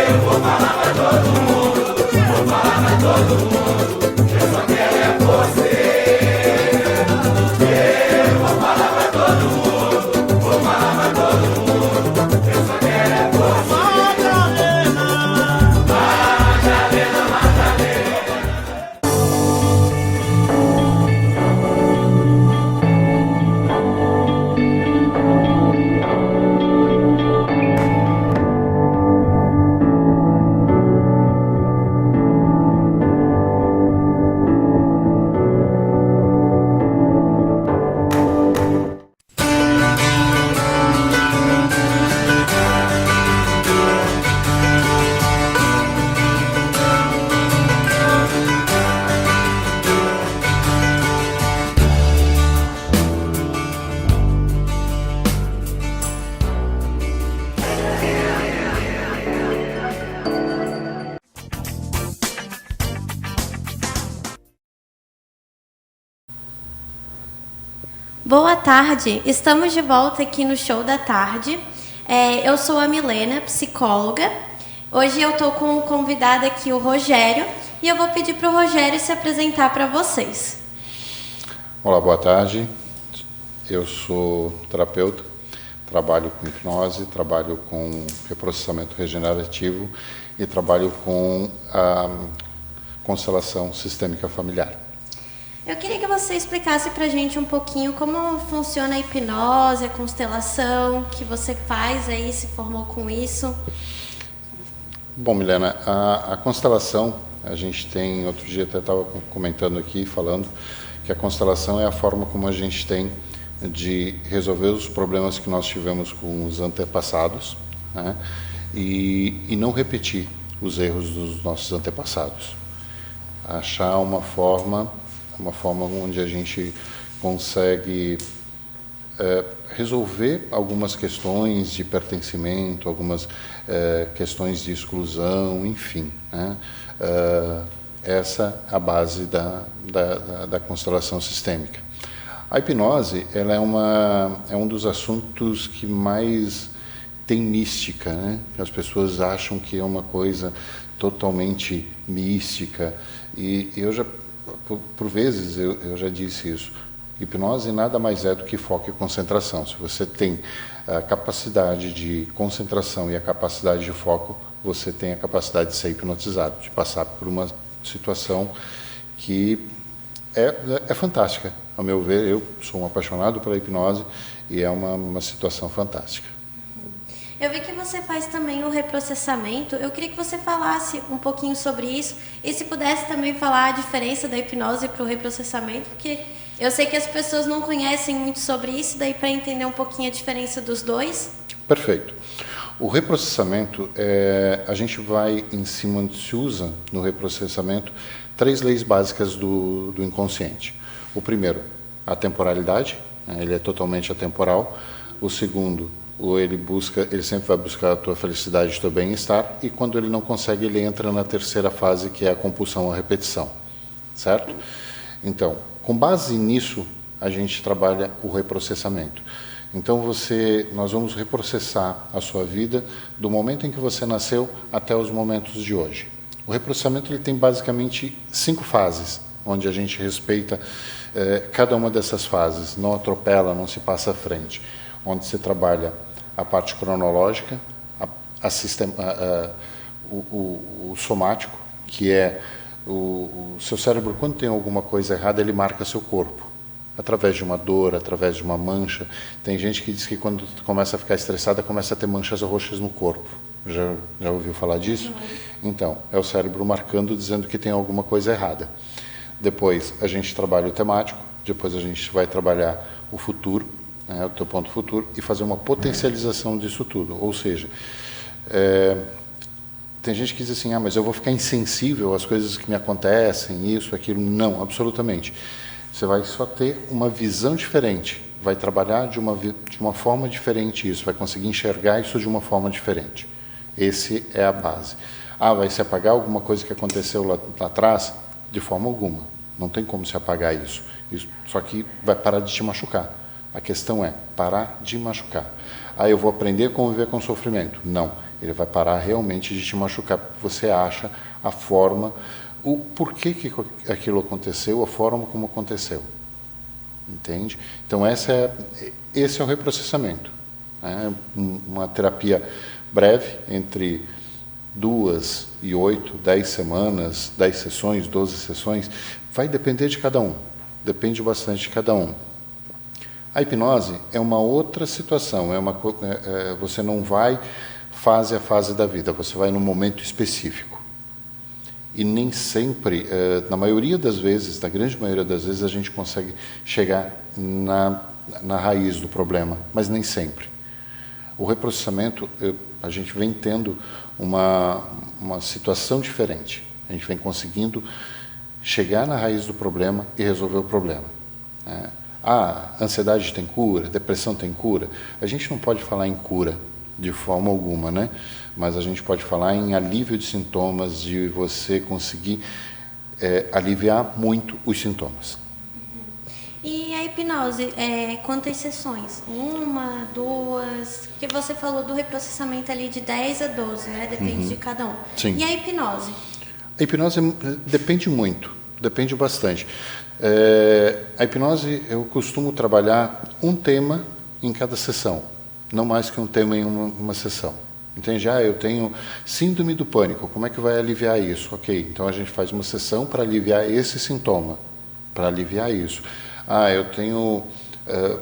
E: eu vou falar pra todo mundo, vou falar pra todo mundo, eu só quero é você. Eu vou falar pra todo mundo, vou falar pra todo mundo, eu só quero é você. Madalena, Madalena.
J: Boa tarde, estamos de volta aqui no Show da Tarde. Eu sou a Milena, psicóloga. Hoje eu estou com o convidado aqui, o Rogério, e eu vou pedir para o Rogério se apresentar para vocês.
C: Olá, boa tarde. Eu sou terapeuta, trabalho com hipnose, trabalho com reprocessamento regenerativo e trabalho com a constelação sistêmica familiar.
J: Eu queria que você explicasse para a gente um pouquinho como funciona a hipnose, a constelação, que você faz aí, se formou com isso.
C: Bom, Milena, a constelação, a gente tem, outro dia até estava comentando aqui, falando, que a constelação é a forma como a gente tem de resolver os problemas que nós tivemos com os antepassados, né? E não repetir os erros dos nossos antepassados. Achar uma forma onde a gente consegue resolver algumas questões de pertencimento, algumas questões de exclusão, enfim, né? Essa é a base da constelação sistêmica. A hipnose, ela é um dos assuntos que mais tem mística, né? As pessoas acham que é uma coisa totalmente mística, e eu já, por vezes, eu já disse isso. Hipnose nada mais é do que foco e concentração. Se você tem a capacidade de concentração e a capacidade de foco, você tem a capacidade de ser hipnotizado, de passar por uma situação que é fantástica. Ao meu ver, eu sou um apaixonado pela hipnose e é uma situação fantástica.
J: Eu vi que você faz também o reprocessamento. Eu queria que você falasse um pouquinho sobre isso e se pudesse também falar a diferença da hipnose para o reprocessamento, porque eu sei que as pessoas não conhecem muito sobre isso, daí para entender um pouquinho a diferença dos dois.
C: Perfeito. O reprocessamento, a gente vai em cima, se usa no reprocessamento 3 leis básicas do inconsciente. O primeiro, a temporalidade, ele é totalmente atemporal. O segundo, ele sempre vai buscar a tua felicidade, o teu bem-estar, e quando ele não consegue, ele entra na terceira fase, que é a compulsão à repetição, certo? Então, com base nisso, a gente trabalha o reprocessamento. Então, nós vamos reprocessar a sua vida do momento em que você nasceu até os momentos de hoje. O reprocessamento ele tem basicamente 5 fases, onde a gente respeita cada uma dessas fases, não atropela, não se passa à frente, onde se trabalha a parte cronológica, o somático, que é o seu cérebro, quando tem alguma coisa errada, ele marca seu corpo, através de uma dor, através de uma mancha. Tem gente que diz que quando começa a ficar estressada, começa a ter manchas roxas no corpo. Já ouviu falar disso? Então, é o cérebro marcando, dizendo que tem alguma coisa errada. Depois, a gente trabalha o temático, depois a gente vai trabalhar o futuro, o teu ponto futuro, e fazer uma potencialização disso tudo. Ou seja, tem gente que diz assim, mas eu vou ficar insensível às coisas que me acontecem, isso, aquilo. Não, absolutamente. Você vai só ter uma visão diferente, vai trabalhar de uma forma diferente isso, vai conseguir enxergar isso de uma forma diferente. Esse é a base. Vai se apagar alguma coisa que aconteceu lá atrás? De forma alguma. Não tem como se apagar isso. Só que vai parar de te machucar. A questão é parar de machucar. Eu vou aprender a conviver com o sofrimento. Não. Ele vai parar realmente de te machucar. Você acha a forma, o porquê que aquilo aconteceu, a forma como aconteceu. Entende? Então, esse é o reprocessamento. Uma terapia breve, entre 2 e 8, 10 semanas, 10 sessões, 12 sessões, vai depender de cada um. Depende bastante de cada um. A hipnose é uma outra situação. Você não vai fase a fase da vida, você vai num momento específico. E nem sempre, na maioria das vezes, na grande maioria das vezes, a gente consegue chegar na raiz do problema, mas nem sempre. O reprocessamento, a gente vem tendo uma situação diferente. A gente vem conseguindo chegar na raiz do problema e resolver o problema. Ansiedade tem cura, depressão tem cura. A gente não pode falar em cura de forma alguma, né? Mas a gente pode falar em alívio de sintomas, de você conseguir aliviar muito os sintomas.
J: E a hipnose, quantas sessões? 1, 2? Porque você falou do reprocessamento ali de 10 a 12, né? Depende de cada um.
C: Sim.
J: E a hipnose?
C: A hipnose depende muito, depende bastante. A hipnose, eu costumo trabalhar um tema em cada sessão, não mais que um tema em uma sessão. Entende? Eu tenho síndrome do pânico, como é que vai aliviar isso? Ok, então a gente faz uma sessão para aliviar esse sintoma, para aliviar isso. Eu tenho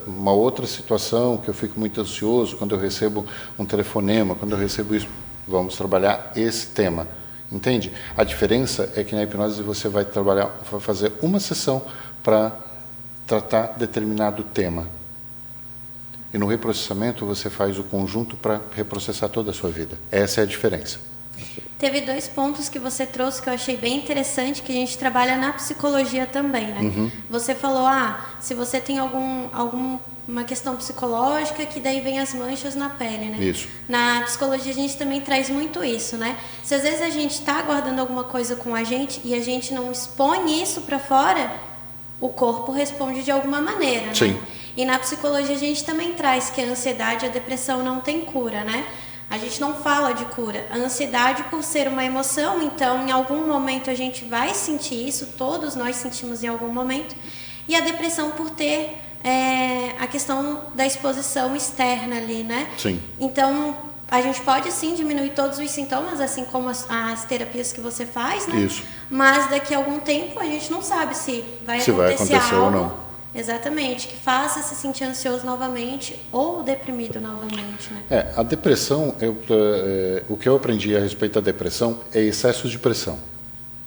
C: uma outra situação que eu fico muito ansioso quando eu recebo um telefonema, quando eu recebo isso. Vamos trabalhar esse tema. Entende? A diferença é que na hipnose você vai fazer uma sessão para tratar determinado tema. E no reprocessamento você faz o conjunto para reprocessar toda a sua vida. Essa é a diferença.
J: Teve 2 pontos que você trouxe que eu achei bem interessante, que a gente trabalha na psicologia também, né? Você falou, se você tem uma questão psicológica, que daí vem as manchas na pele, né?
C: Isso.
J: Na psicologia a gente também traz muito isso, né? Se às vezes a gente está guardando alguma coisa com a gente e a gente não expõe isso para fora, o corpo responde de alguma maneira, né?
C: Sim.
J: E na psicologia a gente também traz que a ansiedade e a depressão não tem cura, né? A gente não fala de cura. A ansiedade, por ser uma emoção, então em algum momento a gente vai sentir isso, todos nós sentimos em algum momento. E a depressão por ter a questão da exposição externa ali, né?
C: Sim.
J: Então, a gente pode sim diminuir todos os sintomas, assim como as terapias que você faz, né?
C: Isso.
J: Mas daqui a algum tempo a gente não sabe se vai
C: acontecer
J: algo,
C: ou não.
J: Exatamente, que faça se sentir ansioso novamente ou deprimido novamente, né?
C: A depressão, o que eu aprendi a respeito da depressão é excesso de pressão.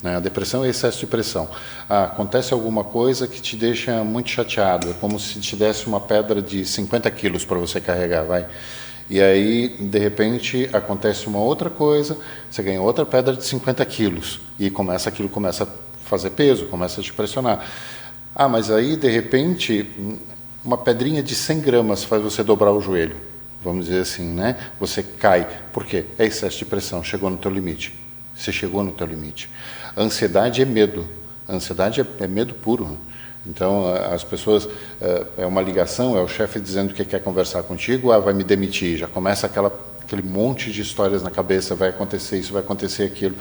C: Né? A depressão é excesso de pressão. Acontece alguma coisa que te deixa muito chateado, é como se te desse uma pedra de 50 quilos para você carregar, vai. E aí, de repente, acontece uma outra coisa, você ganha outra pedra de 50 quilos e aquilo começa a fazer peso, começa a te pressionar. Mas aí, de repente, uma pedrinha de 100 gramas faz você dobrar o joelho, vamos dizer assim, né? Você cai. Por quê? É excesso de pressão, chegou no teu limite. Você chegou no teu limite. A ansiedade é medo. A ansiedade é medo puro. Né? Então, as pessoas, é uma ligação, é o chefe dizendo que quer conversar contigo, vai me demitir. Já começa aquele monte de histórias na cabeça, vai acontecer isso, vai acontecer aquilo.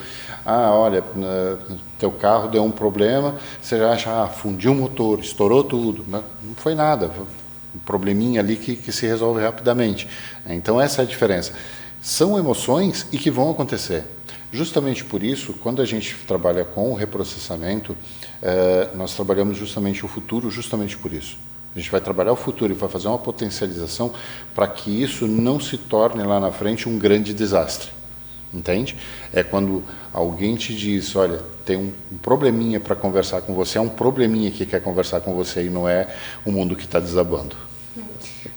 C: Olha, teu carro deu um problema, você já acha, fundiu o motor, estourou tudo. Não foi nada, um probleminha ali que se resolve rapidamente. Então, essa é a diferença. São emoções e que vão acontecer. Justamente por isso, quando a gente trabalha com o reprocessamento, nós trabalhamos justamente o futuro, justamente por isso. A gente vai trabalhar o futuro e vai fazer uma potencialização para que isso não se torne lá na frente um grande desastre. Entende? É quando alguém te diz, olha, tem um probleminha para conversar com você, é um probleminha que quer conversar com você e não é o mundo que está desabando.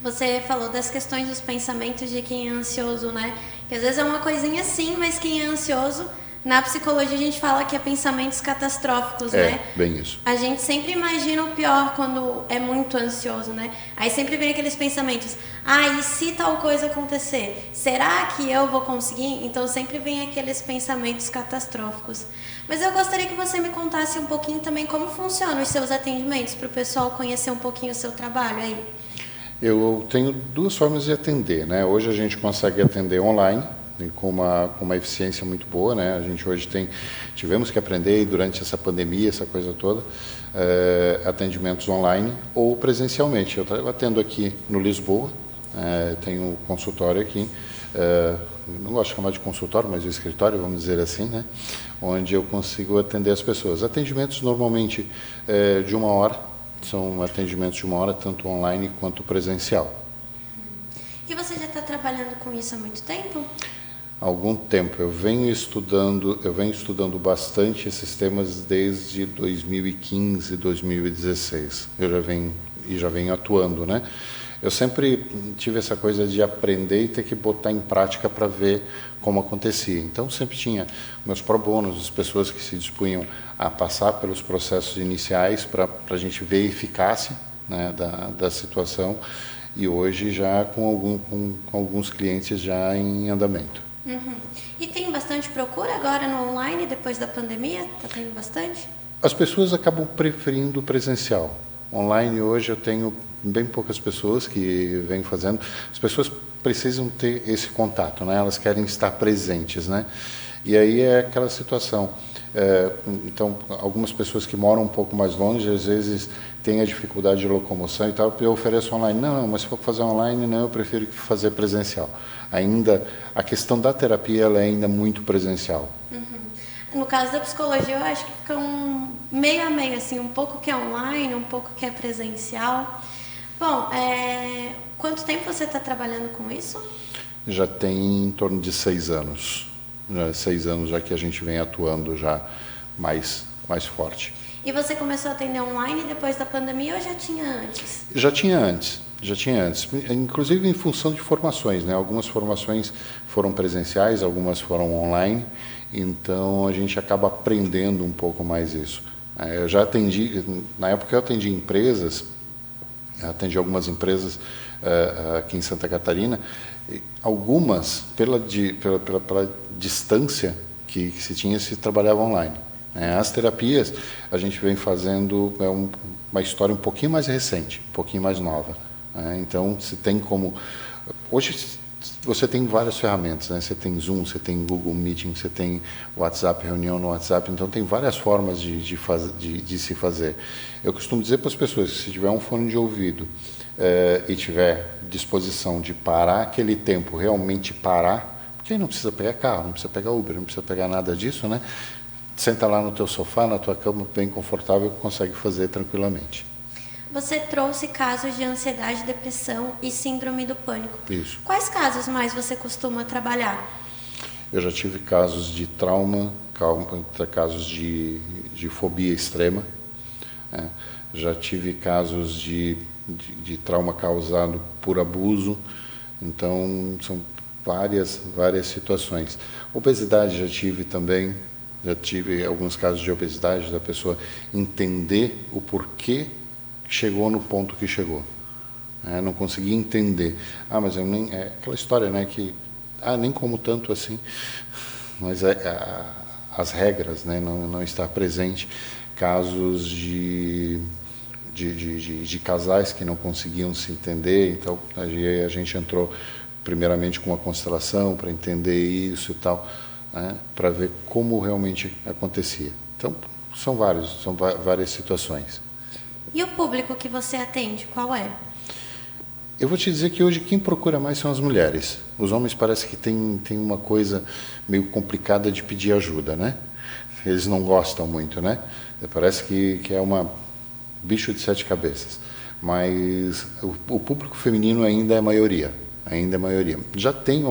J: Você falou das questões dos pensamentos de quem é ansioso, né? Que às vezes é uma coisinha assim, mas quem é ansioso, na psicologia a gente fala que é pensamentos catastróficos, né?
C: É, bem isso.
J: A gente sempre imagina o pior quando é muito ansioso, né? Aí sempre vem aqueles pensamentos, e se tal coisa acontecer? Será que eu vou conseguir? Então sempre vem aqueles pensamentos catastróficos. Mas eu gostaria que você me contasse um pouquinho também como funcionam os seus atendimentos, para o pessoal conhecer um pouquinho o seu trabalho aí.
C: Eu tenho 2 formas de atender, né? Hoje a gente consegue atender online, com uma eficiência muito boa, né? A gente hoje tivemos que aprender durante essa pandemia, essa coisa toda, atendimentos online ou presencialmente. Eu atendo aqui no Lisboa, tenho um consultório aqui, não gosto de chamar de consultório, mas de escritório, vamos dizer assim, né? Onde eu consigo atender as pessoas. Atendimentos normalmente de 1 hora, são atendimentos de 1 hora, tanto online quanto presencial.
J: E você já está trabalhando com isso há muito tempo?
C: Há algum tempo. Eu venho estudando bastante esses temas desde 2015, 2016. Eu já venho atuando, né? Eu sempre tive essa coisa de aprender e ter que botar em prática para ver como acontecia. Então, sempre tinha meus pro bonos, as pessoas que se dispunham a passar pelos processos iniciais para a gente ver a eficácia, né, da situação. E hoje já com alguns clientes já em andamento.
J: Uhum. E tem bastante procura agora no online, depois da pandemia? Está tendo bastante?
C: As pessoas acabam preferindo presencial. Online hoje eu tenho bem poucas pessoas que vêm fazendo. As pessoas precisam ter esse contato, né? Elas querem estar presentes, né? E aí é aquela situação. Então, algumas pessoas que moram um pouco mais longe, às vezes têm a dificuldade de locomoção e tal, eu ofereço online. Não, mas se for fazer online, não, eu prefiro fazer presencial. Ainda, a questão da terapia, ela é ainda muito presencial.
J: Uhum. No caso da psicologia, eu acho que fica meio a meio, assim, um pouco que é online, um pouco que é presencial. Bom, quanto tempo você está trabalhando com isso?
C: Já tem em torno de 6 anos. 6 anos já que a gente vem atuando já mais forte.
J: E você começou a atender online depois da pandemia ou já tinha antes?
C: Já tinha antes. Já tinha antes, inclusive em função de formações, né? Algumas formações foram presenciais, algumas foram online, então a gente acaba aprendendo um pouco mais isso. Eu já atendi, na época eu atendi empresas, atendi algumas empresas aqui em Santa Catarina, algumas, pela distância que se tinha, se trabalhava online. As terapias, a gente vem fazendo uma história um pouquinho mais recente, um pouquinho mais nova. Então, se tem como... Hoje, você tem várias ferramentas, né? Você tem Zoom, você tem Google Meeting, você tem WhatsApp, reunião no WhatsApp, então tem várias formas de se fazer. Eu costumo dizer para as pessoas que se tiver um fone de ouvido e tiver disposição de parar aquele tempo, realmente parar, porque aí não precisa pegar carro, não precisa pegar Uber, não precisa pegar nada disso, né? Senta lá no teu sofá, na tua cama, bem confortável, consegue fazer tranquilamente.
J: Você trouxe casos de ansiedade, depressão e síndrome do pânico.
C: Isso.
J: Quais casos mais você costuma trabalhar?
C: Eu já tive casos de trauma, casos de fobia extrema. Já tive casos de trauma causado por abuso. Então, são várias situações. Obesidade já tive também. Já tive alguns casos de obesidade, da pessoa entender o porquê chegou no ponto que chegou. Não conseguia entender. Mas eu nem... É aquela história, né, que... nem como tanto assim. Mas as regras, né, não estar presente. Casos de casais que não conseguiam se entender. Então, a gente entrou primeiramente com uma constelação para entender isso e tal, né, para ver como realmente acontecia. Então, são várias situações.
J: E o público que você atende, qual é?
C: Eu vou te dizer que hoje quem procura mais são as mulheres. Os homens parece que tem uma coisa meio complicada de pedir ajuda, né? Eles não gostam muito, né? Parece que é uma bicho de 7 cabeças. Mas o público feminino ainda é a maioria. Já tenho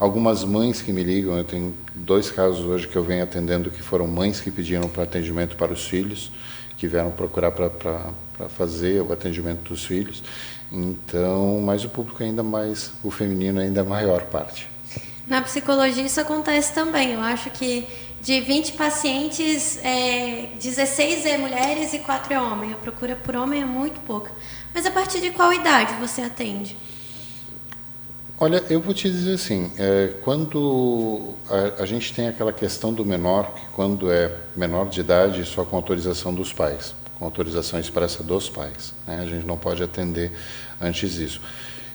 C: algumas mães que me ligam. Eu tenho 2 casos hoje que eu venho atendendo que foram mães que pediram para atendimento para os filhos, que vieram procurar para fazer o atendimento dos filhos. Então, mas o público ainda mais, o feminino ainda é a maior parte.
J: Na psicologia isso acontece também. Eu acho que de 20 pacientes, 16 é mulheres e 4 é homem. A procura por homem é muito pouca. Mas a partir de qual idade você atende?
C: Olha, eu vou te dizer assim, quando a gente tem aquela questão do menor, que quando é menor de idade, só com autorização dos pais, com autorização expressa dos pais, né? A gente não pode atender antes disso.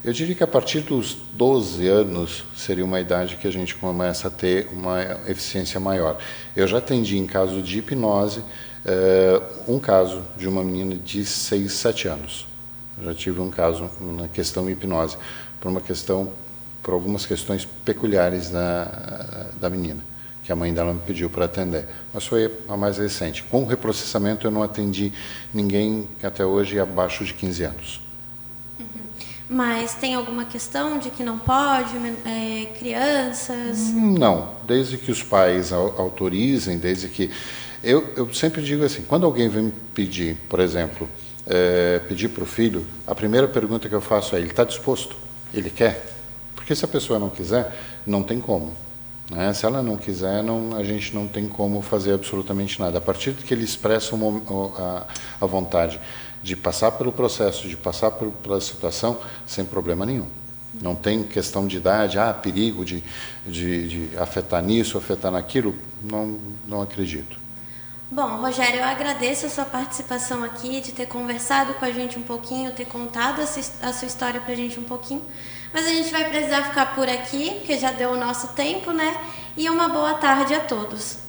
C: Eu diria que a partir dos 12 anos seria uma idade que a gente começa a ter uma eficiência maior. Eu já atendi em caso de hipnose, um caso de uma menina de 6, 7 anos. Eu já tive um caso na questão hipnose, por algumas questões peculiares da menina, que a mãe dela me pediu para atender. Mas foi a mais recente. Com o reprocessamento, eu não atendi ninguém até hoje abaixo de 15 anos.
J: Mas tem alguma questão de que não pode, crianças?
C: Não, desde que os pais autorizem, desde que... Eu sempre digo assim, quando alguém vem me pedir, por exemplo, pedir para o filho, a primeira pergunta que eu faço é, ele está disposto? Ele quer? Porque se a pessoa não quiser, não tem como. Né? Se ela não quiser, a gente não tem como fazer absolutamente nada. A partir de que ele expressa a vontade de passar pelo processo, de passar pela situação, sem problema nenhum. Não tem questão de idade, perigo de afetar nisso, afetar naquilo, não acredito.
J: Bom, Rogério, eu agradeço a sua participação aqui, de ter conversado com a gente um pouquinho, ter contado a sua história pra gente um pouquinho. Mas a gente vai precisar ficar por aqui, porque já deu o nosso tempo, né? E uma boa tarde a todos.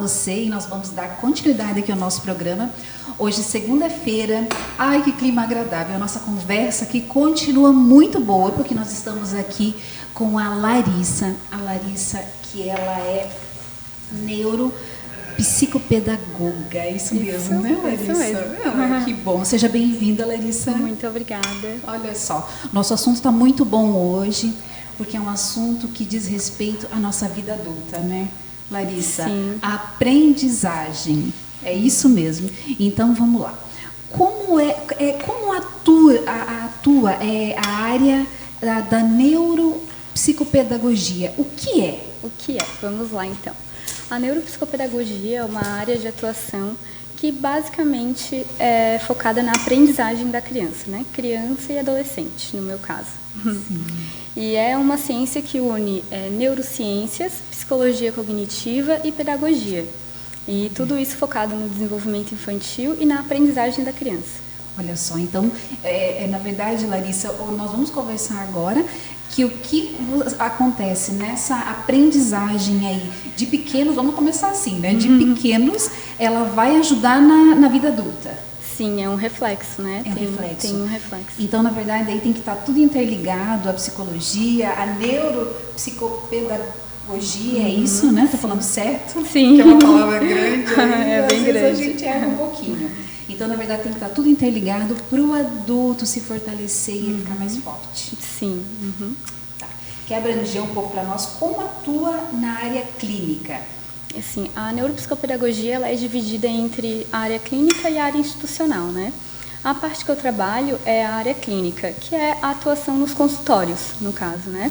G: você e nós vamos dar continuidade aqui ao nosso programa. Hoje, segunda-feira, ai que clima agradável, a nossa conversa aqui continua muito boa, porque nós estamos aqui com a Larissa, que ela é neuropsicopedagoga, é isso mesmo, né, Larissa?
K: Isso mesmo.
G: Que bom, seja bem-vinda, Larissa.
K: Muito obrigada.
G: Olha só, nosso assunto está muito bom hoje, porque é um assunto que diz respeito à nossa vida adulta, né, Larissa?
K: Sim.
G: Aprendizagem, é isso mesmo. Então, vamos lá. Como atua a área da neuropsicopedagogia? O que é?
K: O que é? Vamos lá, então. A neuropsicopedagogia é uma área de atuação que basicamente é focada na aprendizagem da criança, né? Criança e adolescente, no meu caso.
G: Sim.
K: E é uma ciência que une neurociências, psicologia cognitiva e pedagogia. E tudo isso focado no desenvolvimento infantil e na aprendizagem da criança.
G: Olha só, então, na verdade, Larissa, nós vamos conversar agora que o que acontece nessa aprendizagem aí de pequenos, vamos começar assim, né? De pequenos, ela vai ajudar na vida adulta.
K: Sim, é um reflexo, né? Tem um reflexo.
G: Então, na verdade, aí tem que estar tudo interligado, a psicologia, a neuropsicopedagogia, é isso, né? Estou falando certo?
K: Sim.
G: Que é uma palavra grande.
K: É bem grande.
G: A gente erra um pouquinho. Então, na verdade, tem que estar tudo interligado para o adulto se fortalecer e ficar mais forte.
K: Sim.
G: Tá. Quer abranger um pouco para nós como atua na área clínica?
K: Assim, a neuropsicopedagogia ela é dividida entre a área clínica e a área institucional, né? A parte que eu trabalho é a área clínica, que é a atuação nos consultórios, no caso, né?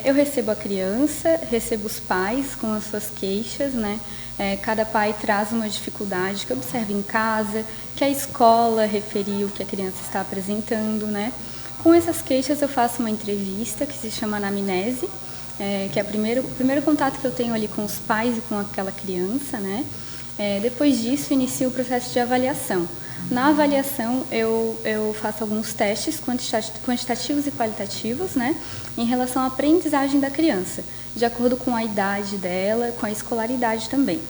K: Eu recebo a criança, recebo os pais com as suas queixas, né? Cada pai traz uma dificuldade que observa em casa, que a escola referiu que a criança está apresentando, né? Com essas queixas eu faço uma entrevista que se chama anamnese, que é o primeiro contato que eu tenho ali com os pais e com aquela criança, né? Depois disso inicio o processo de avaliação. Na avaliação eu faço alguns testes quantitativos e qualitativos, né? Em relação à aprendizagem da criança, de acordo com a idade dela, com a escolaridade também.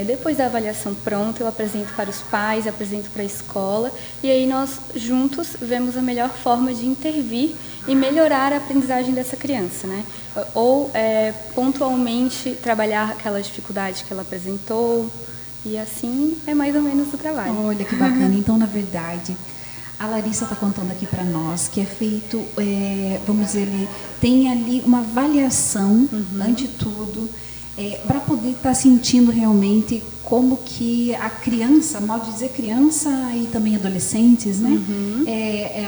K: Depois da avaliação pronta, eu apresento para os pais, apresento para a escola, e aí nós juntos vemos a melhor forma de intervir e melhorar a aprendizagem dessa criança, né? Ou pontualmente trabalhar aquela dificuldade que ela apresentou, e assim é mais ou menos o trabalho.
G: Olha que bacana. Então, na verdade, a Larissa está contando aqui para nós que é feito, vamos dizer, tem ali uma avaliação, ante tudo, para poder estar sentindo realmente como que a criança, modo de dizer criança e também adolescentes, né?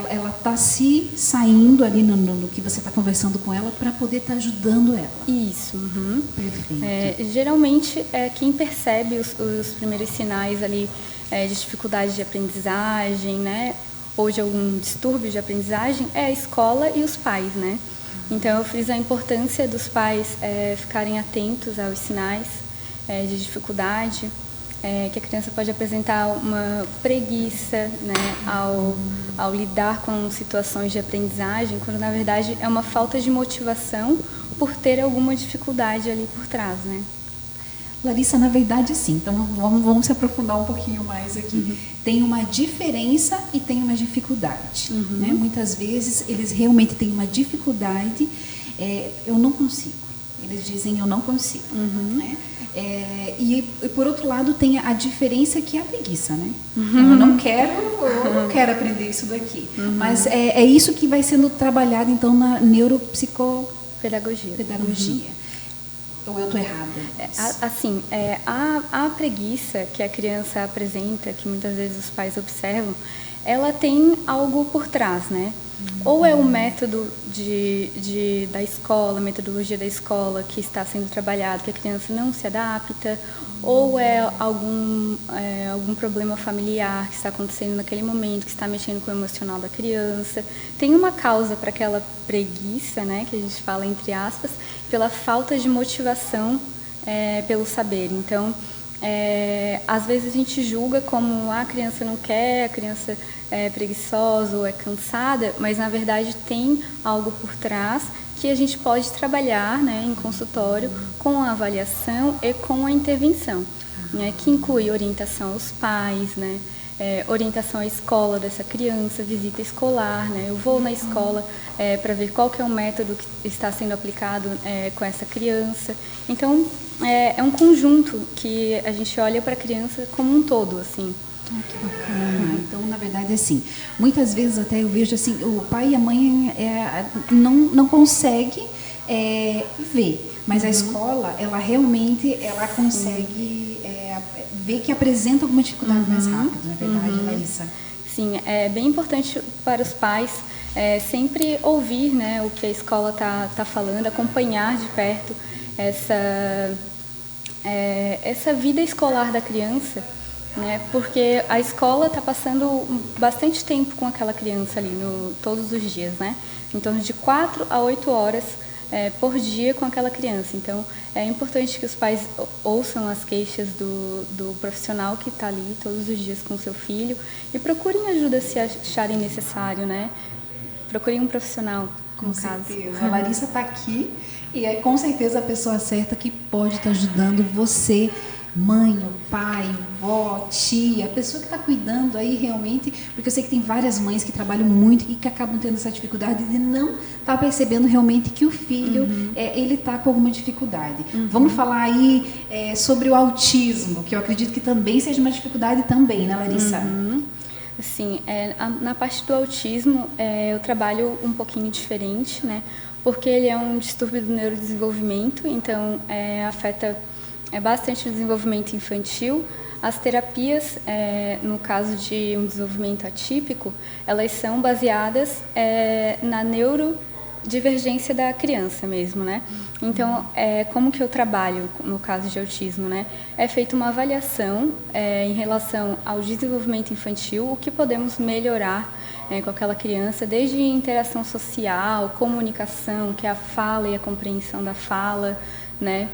G: Ela está se saindo ali no que você está conversando com ela para poder estar ajudando ela.
K: Isso.
G: Perfeito.
K: Geralmente, quem percebe os primeiros sinais ali de dificuldade de aprendizagem, né? Ou de algum distúrbio de aprendizagem, é a escola e os pais, né? Então, eu friso a importância dos pais ficarem atentos aos sinais de dificuldade, que a criança pode apresentar uma preguiça, né, ao lidar com situações de aprendizagem, quando, na verdade, é uma falta de motivação por ter alguma dificuldade ali por trás, né?
G: Larissa, na verdade, sim. Então, vamos se aprofundar um pouquinho mais aqui. Tem uma diferença e tem uma dificuldade. Né? Muitas vezes, eles realmente têm uma dificuldade. Eu não consigo. Eles dizem, eu não consigo. Né? E, por outro lado, tem a diferença que é a preguiça. Né? Eu não quero aprender isso daqui. Mas é isso que vai sendo trabalhado, então, na neuropsicopedagogia. Ou eu estou errada?
K: Assim, a preguiça que a criança apresenta, que muitas vezes os pais observam, ela tem algo por trás, né? Ou é o método da escola, a metodologia da escola que está sendo trabalhado, que a criança não se adapta, ou é algum problema familiar que está acontecendo naquele momento, que está mexendo com o emocional da criança. Tem uma causa para aquela preguiça, né, que a gente fala entre aspas, pela falta de motivação pelo saber. Então, às vezes a gente julga como a criança não quer, a criança é preguiçosa ou é cansada, mas na verdade tem algo por trás que a gente pode trabalhar, né, em consultório com a avaliação e com a intervenção, né, que inclui orientação aos pais, né, orientação à escola dessa criança, visita escolar, né, eu vou na escola para ver qual que é o método que está sendo aplicado com essa criança. Então, é um conjunto que a gente olha para a criança como um todo, assim.
G: Que bacana. Então, na verdade, assim, muitas vezes até eu vejo assim, o pai e a mãe não conseguem ver, mas a escola, ela realmente consegue ver que apresenta alguma dificuldade mais rápido, na verdade, Larissa.
K: Sim, é bem importante para os pais sempre ouvir, né, o que a escola está falando, acompanhar de perto essa vida escolar da criança, né, porque a escola está passando bastante tempo com aquela criança ali, todos os dias, né, em torno de 4 a 8 horas por dia com aquela criança. Então, é importante que os pais ouçam as queixas do profissional que está ali todos os dias com o seu filho e procurem ajuda se acharem necessário, né? Procurem um profissional,
G: com certeza. A Larissa está aqui e é com certeza a pessoa certa que pode estar ajudando você, mãe, pai, vó, tia, a pessoa que está cuidando aí realmente, porque eu sei que tem várias mães que trabalham muito e que acabam tendo essa dificuldade de não estar percebendo realmente que o filho ele está com alguma dificuldade. Vamos falar aí sobre o autismo, que eu acredito que também seja uma dificuldade também, né, Larissa?
K: Sim, na parte do autismo eu trabalho um pouquinho diferente, né? Porque ele é um distúrbio do neurodesenvolvimento, então afeta bastante o desenvolvimento infantil. As terapias, no caso de um desenvolvimento atípico, elas são baseadas na neurodivergência da criança mesmo, né? Então, como que eu trabalho no caso de autismo, né? É feita uma avaliação em relação ao desenvolvimento infantil, o que podemos melhorar com aquela criança, desde interação social, comunicação, que é a fala e a compreensão da fala, né?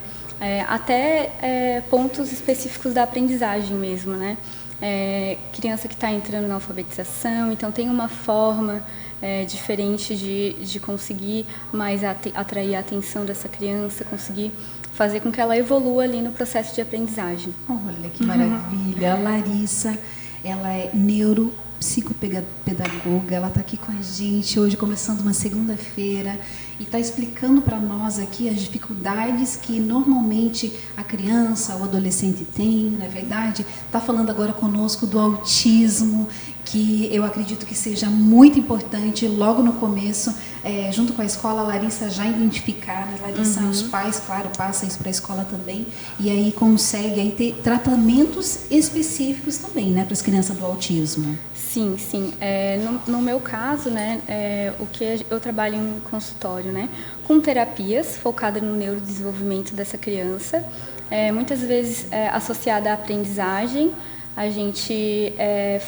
K: Até pontos específicos da aprendizagem mesmo, né? Criança que está entrando na alfabetização, então tem uma forma diferente de conseguir mais atrair a atenção dessa criança, conseguir fazer com que ela evolua ali no processo de aprendizagem.
G: Olha que maravilha! A Larissa, ela é neuropsicopedagoga, ela está aqui com a gente hoje, começando uma segunda-feira, e está explicando para nós aqui as dificuldades que normalmente a criança ou adolescente tem, não é verdade? Está falando agora conosco do autismo, que eu acredito que seja muito importante logo no começo, junto com a escola, a Larissa já identificar, né? Larissa, os pais, claro, passam isso para a escola também, e aí consegue aí ter tratamentos específicos também, né, para as crianças do autismo.
K: Sim, sim. No meu caso, né, o que eu trabalho em consultório, né, com terapias focadas no neurodesenvolvimento dessa criança, muitas vezes associada à aprendizagem. A gente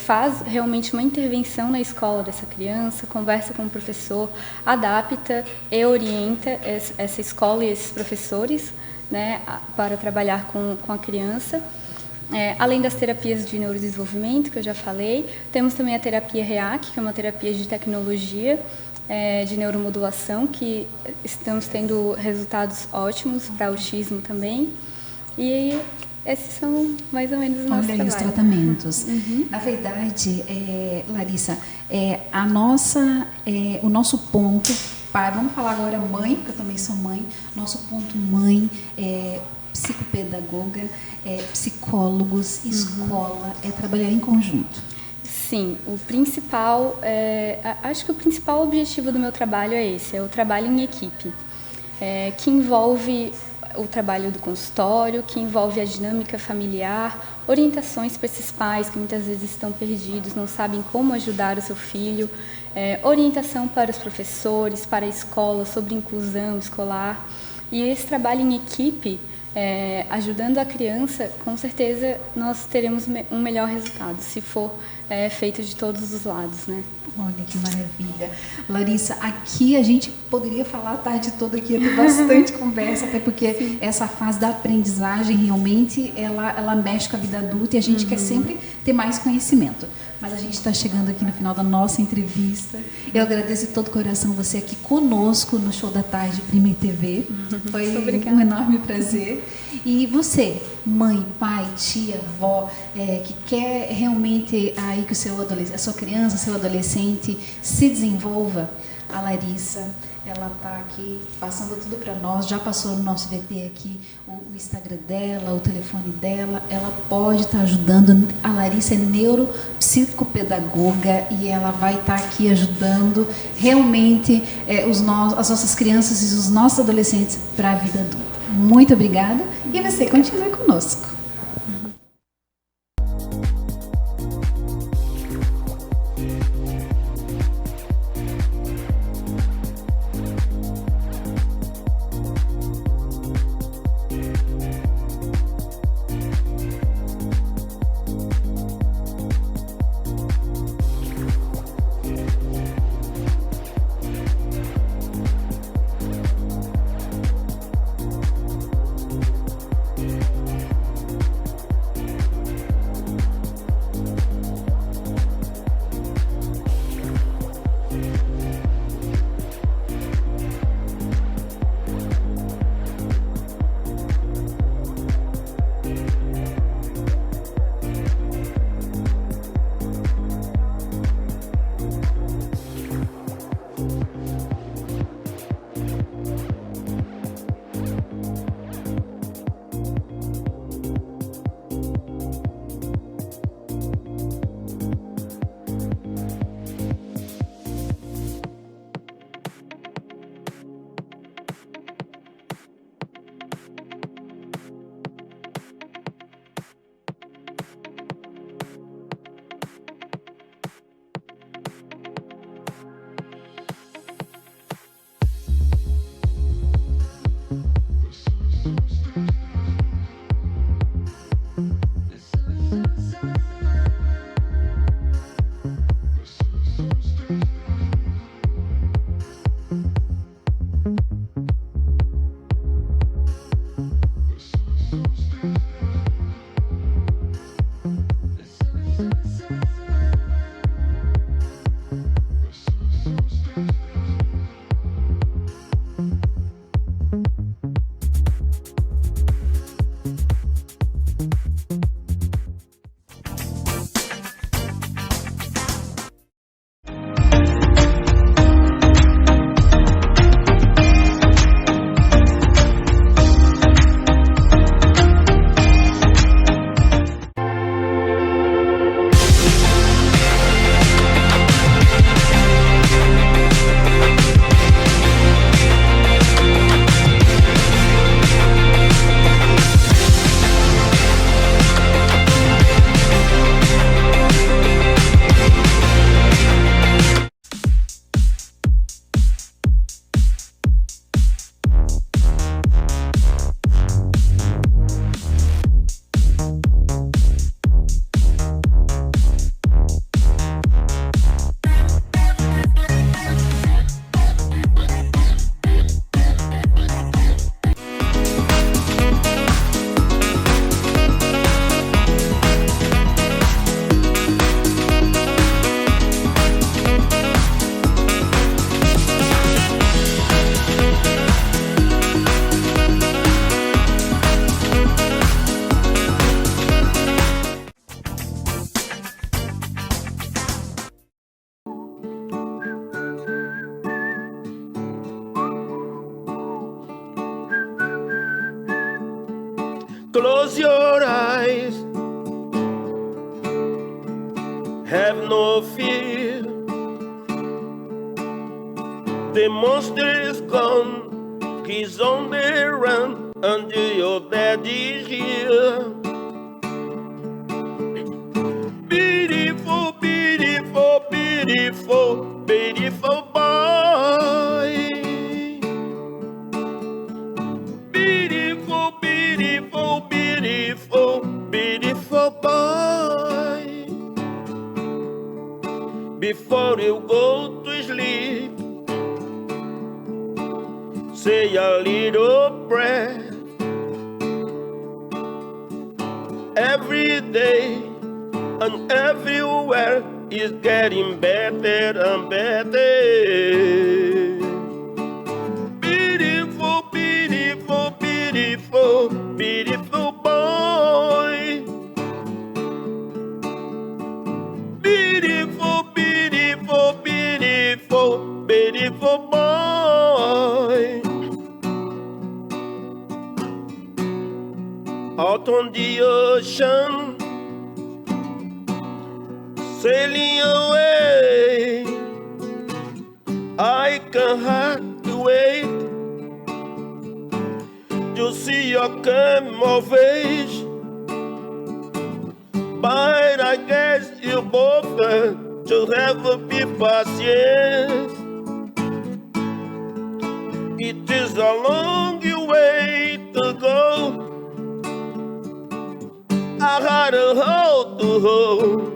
K: faz realmente uma intervenção na escola dessa criança, conversa com o professor, adapta e orienta essa escola e esses professores, né, para trabalhar com a criança. Além das terapias de neurodesenvolvimento, que eu já falei, temos também a terapia REAC, que é uma terapia de tecnologia, de neuromodulação, que estamos tendo resultados ótimos para autismo também. E esses são mais ou menos os nossos trabalhos.
G: Olha aí os tratamentos. Na verdade, Larissa, o nosso ponto, pai, vamos falar agora mãe, porque eu também sou mãe, nosso ponto mãe psicopedagoga, psicólogos, escola, trabalhar em conjunto.
K: Sim, acho que o principal objetivo do meu trabalho é esse, é o trabalho em equipe, que envolve o trabalho do consultório, que envolve a dinâmica familiar, orientações para esses pais que muitas vezes estão perdidos, não sabem como ajudar o seu filho, orientação para os professores, para a escola, sobre inclusão escolar. E esse trabalho em equipe, ajudando a criança, com certeza nós teremos um melhor resultado, se for feito de todos os lados, né?
G: Olha que maravilha. Larissa, aqui a gente poderia falar a tarde toda aqui, ter bastante conversa, até porque essa fase da aprendizagem realmente ela mexe com a vida adulta e a gente quer sempre ter mais conhecimento. Mas a gente está chegando aqui no final da nossa entrevista. Eu agradeço de todo o coração você aqui conosco no Show da Tarde Prime TV. Foi um enorme prazer. E você, mãe, pai, tia, avó, que quer realmente aí que a sua criança, seu adolescente se desenvolva, a Larissa, ela está aqui passando tudo para nós, já passou no nosso VT aqui o Instagram dela, o telefone dela, ela pode estar ajudando. A Larissa é neuropsicopedagoga e ela vai estar aqui ajudando realmente as nossas crianças e os nossos adolescentes para a vida adulta. Muito obrigada e você continue conosco.
L: Close your eyes, have no fear. The monster is gone, he's on the run, and your daddy here. Beautiful, beautiful, beautiful, beautiful boy. Beautiful, beautiful, beautiful, beautiful boy. Before you go to sleep, say a little prayer. Every day and everywhere is getting better and better. Beautiful, beautiful, beautiful, beautiful boy. Beautiful, beautiful, beautiful, beautiful boy. Out on the ocean, sailing away, I can't hardly wait to see you come of age. But I guess you both should have a bit patience. It is a long way to go. I had a hole to hold.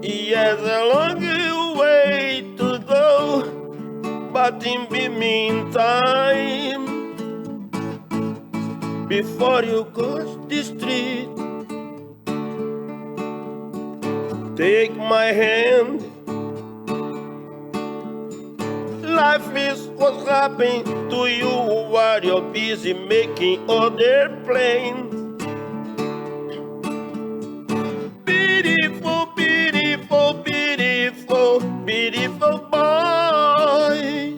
L: Yes, a long way to go. But in the meantime, before you cross the street, take my hand. Life is what's happening to you while you're busy making other plans. Beautiful, beautiful, beautiful, beautiful boy.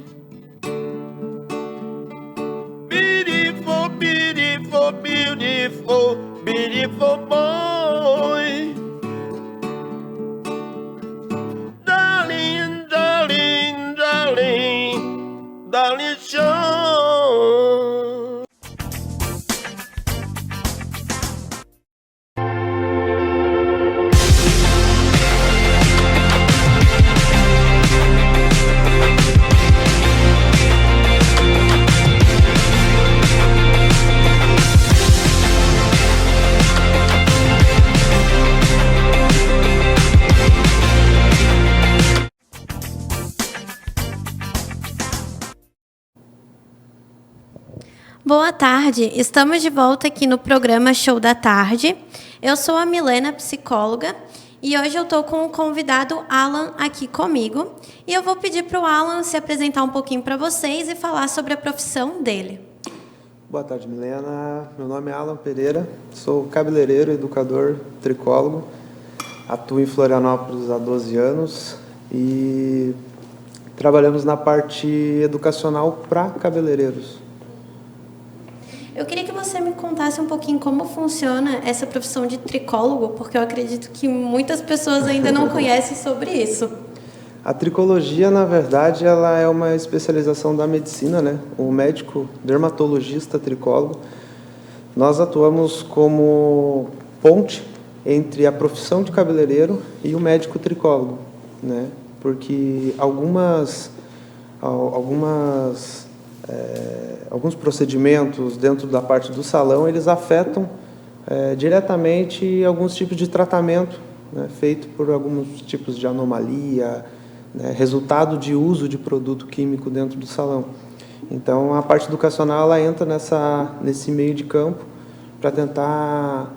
L: Beautiful, beautiful, beautiful, beautiful boy. Darling, darling, darling, darling Sean.
J: Boa tarde, estamos de volta aqui no programa Show da Tarde. Eu sou a Milena, psicóloga, e hoje eu estou com o convidado Alan aqui comigo. E eu vou pedir para o Alan se apresentar um pouquinho para vocês e falar sobre a profissão dele.
M: Boa tarde, Milena. Meu nome é Alan Pereira, sou cabeleireiro, educador, tricólogo. Atuo em Florianópolis há 12 anos e trabalhamos na parte educacional para cabeleireiros.
J: Eu queria que você me contasse um pouquinho como funciona essa profissão de tricólogo, porque eu acredito que muitas pessoas ainda não conhecem sobre isso.
M: A tricologia, na verdade, ela é uma especialização da medicina, né? O médico dermatologista tricólogo. Nós atuamos como ponte entre a profissão de cabeleireiro e o médico tricólogo, né? Porque alguns procedimentos dentro da parte do salão, eles afetam diretamente alguns tipos de tratamento, né, feito por alguns tipos de anomalia, né, resultado de uso de produto químico dentro do salão. Então, a parte educacional ela entra nesse meio de campo para tentar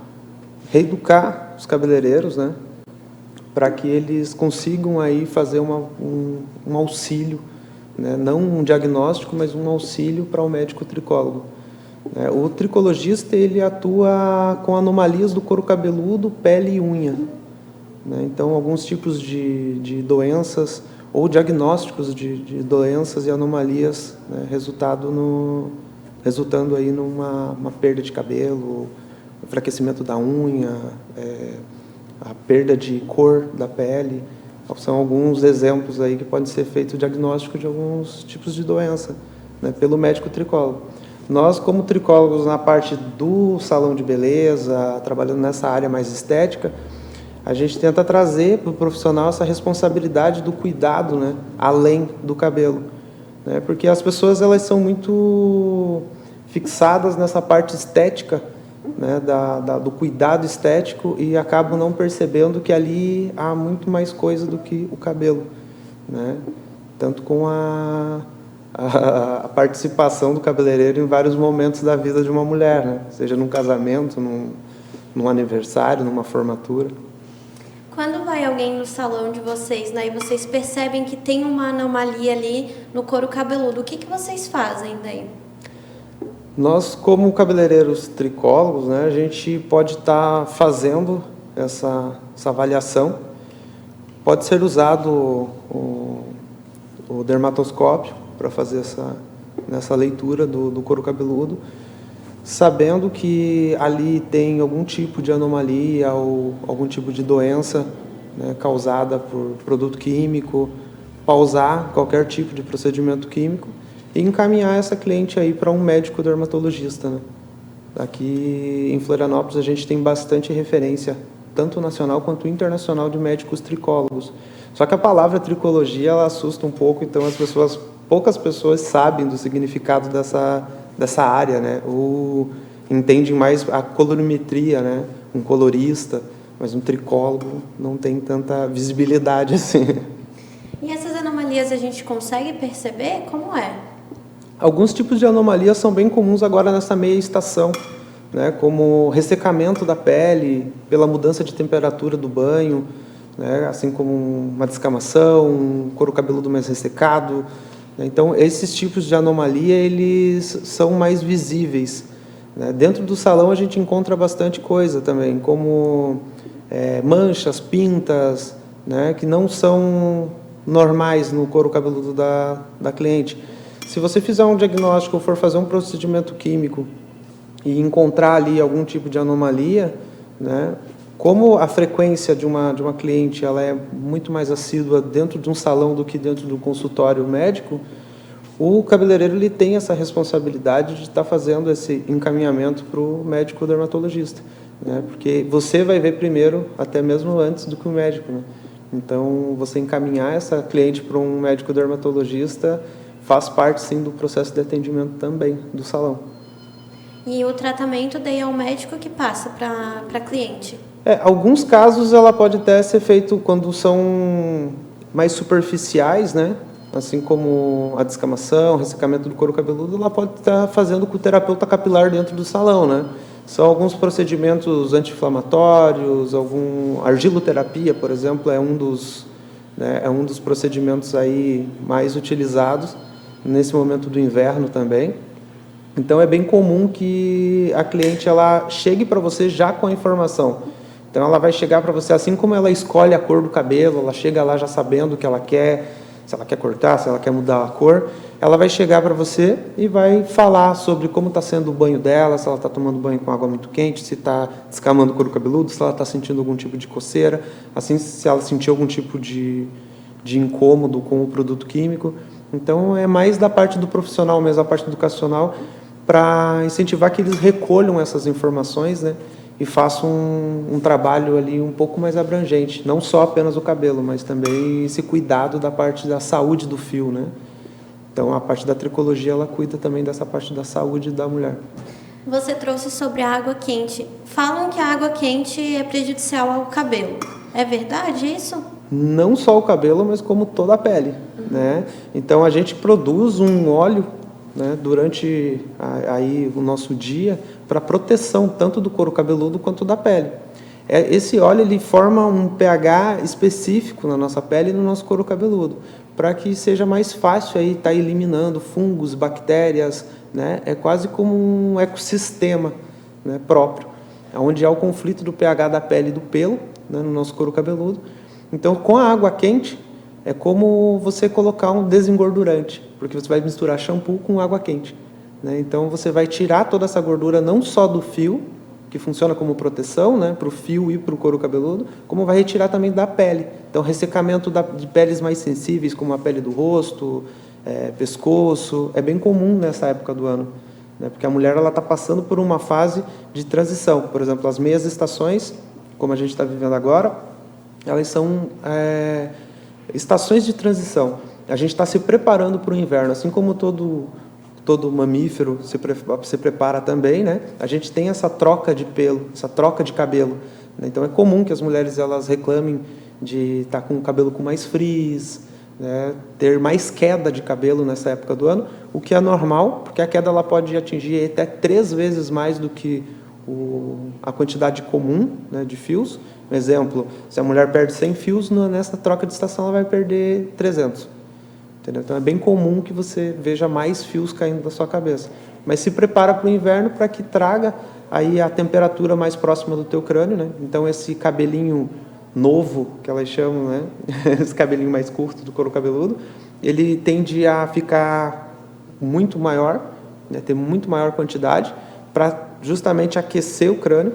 M: reeducar os cabeleireiros, né, para que eles consigam aí fazer um auxílio, né, não um diagnóstico, mas um auxílio para o médico tricólogo. O tricologista ele atua com anomalias do couro cabeludo, pele e unha, né? Então, alguns tipos de doenças ou diagnósticos de doenças e anomalias, né, resultando aí numa perda de cabelo, enfraquecimento da unha, a perda de cor da pele. São alguns exemplos aí que pode ser feito o diagnóstico de alguns tipos de doença, né, pelo médico tricólogo. Nós, como tricólogos na parte do salão de beleza, trabalhando nessa área mais estética, a gente tenta trazer para o profissional essa responsabilidade do cuidado, né, além do cabelo, né, porque as pessoas elas são muito fixadas nessa parte estética, né, do cuidado estético, e acabam não percebendo que ali há muito mais coisa do que o cabelo, né? Tanto com a participação do cabeleireiro em vários momentos da vida de uma mulher, né? Seja num casamento, num aniversário, numa formatura.
J: vai alguém no salão de vocês, né, e vocês percebem que tem uma anomalia ali no couro cabeludo, o que vocês fazem daí?
M: Nós, como cabeleireiros tricólogos, né, a gente pode estar fazendo essa avaliação. Pode ser usado o dermatoscópio para fazer essa leitura do couro cabeludo, sabendo que ali tem algum tipo de anomalia ou algum tipo de doença, né, causada por produto químico, pausar qualquer tipo de procedimento químico e encaminhar essa cliente aí para um médico dermatologista, né? Aqui em Florianópolis a gente tem bastante referência, tanto nacional quanto internacional, de médicos tricólogos. Só que a palavra tricologia ela assusta um pouco, então poucas pessoas sabem do significado dessa área, né? Ou entendem mais a colorimetria, né? Um colorista, mas um tricólogo não tem tanta visibilidade assim.
J: E essas anomalias a gente consegue perceber? Como é?
M: Alguns tipos de anomalias são bem comuns agora nessa meia estação, né? Como ressecamento da pele pela mudança de temperatura do banho, né? Assim como uma descamação, um couro cabeludo mais ressecado. Então, esses tipos de anomalia, eles são mais visíveis, né? Dentro do salão, a gente encontra bastante coisa também, como manchas, pintas, né? Que não são normais no couro cabeludo da cliente. Se você fizer um diagnóstico ou for fazer um procedimento químico e encontrar ali algum tipo de anomalia, né? Como a frequência de uma cliente ela é muito mais assídua dentro de um salão do que dentro de um consultório médico, o cabeleireiro ele tem essa responsabilidade de estar fazendo esse encaminhamento para o médico dermatologista, né? Porque você vai ver primeiro, até mesmo antes do que o médico, né? Então, você encaminhar essa cliente para um médico dermatologista faz parte, sim, do processo de atendimento também do salão.
J: E o tratamento daí é o médico que passa para a cliente?
M: Alguns casos ela pode até ser feito quando são mais superficiais, né? Assim como a descamação, o ressecamento do couro cabeludo, ela pode estar fazendo com o terapeuta capilar dentro do salão, né? São alguns procedimentos anti-inflamatórios, argiloterapia, por exemplo, é um dos procedimentos aí mais utilizados nesse momento do inverno também. Então é bem comum que a cliente ela chegue para você já com a informação. Então ela vai chegar para você, assim como ela escolhe a cor do cabelo, ela chega lá já sabendo o que ela quer, se ela quer cortar, se ela quer mudar a cor, ela vai chegar para você e vai falar sobre como está sendo o banho dela, se ela está tomando banho com água muito quente, se está descamando o couro cabeludo, se ela está sentindo algum tipo de coceira, assim, se ela sentiu algum tipo de incômodo com o produto químico. Então é mais da parte do profissional mesmo, a parte educacional, para incentivar que eles recolham essas informações, né? E façam um trabalho ali um pouco mais abrangente, não só apenas o cabelo, mas também esse cuidado da parte da saúde do fio, né? Então a parte da tricologia ela cuida também dessa parte da saúde da mulher.
J: Você trouxe sobre a água quente. Falam que a água quente é prejudicial ao cabelo. É verdade isso?
M: Não só o cabelo, mas como toda a pele, né? Então a gente produz um óleo, né, durante aí o nosso dia para proteção tanto do couro cabeludo quanto da pele. Esse óleo ele forma um pH específico na nossa pele e no nosso couro cabeludo, para que seja mais fácil aí estar eliminando fungos, bactérias, né? É quase como um ecossistema, né, próprio, onde há o conflito do pH da pele e do pelo, né, no nosso couro cabeludo. Então, com a água quente, é como você colocar um desengordurante, porque você vai misturar shampoo com água quente, né? Então, você vai tirar toda essa gordura não só do fio, que funciona como proteção, né, para o fio e para o couro cabeludo, como vai retirar também da pele. Então, ressecamento de peles mais sensíveis, como a pele do rosto, pescoço, é bem comum nessa época do ano, né, porque a mulher está passando por uma fase de transição. Por exemplo, as meias estações, como a gente está vivendo agora, elas são estações de transição. A gente está se preparando para o inverno, assim como todo mamífero se prepara também, né? A gente tem essa troca de pelo, essa troca de cabelo, né? Então é comum que as mulheres elas reclamem de estar com o cabelo com mais frizz, né? Ter mais queda de cabelo nessa época do ano, o que é normal, porque a queda ela pode atingir até 3 vezes mais do que a quantidade comum, né, de fios. Um exemplo, se a mulher perde 100 fios, nessa troca de estação ela vai perder 300. Entendeu? Então é bem comum que você veja mais fios caindo da sua cabeça. Mas se prepara para o inverno para que traga aí a temperatura mais próxima do teu crânio, né? Então esse cabelinho novo, que elas chamam, né? Esse cabelinho mais curto do couro cabeludo, ele tende a ficar muito maior, né? Ter muito maior quantidade, para justamente aquecer o crânio.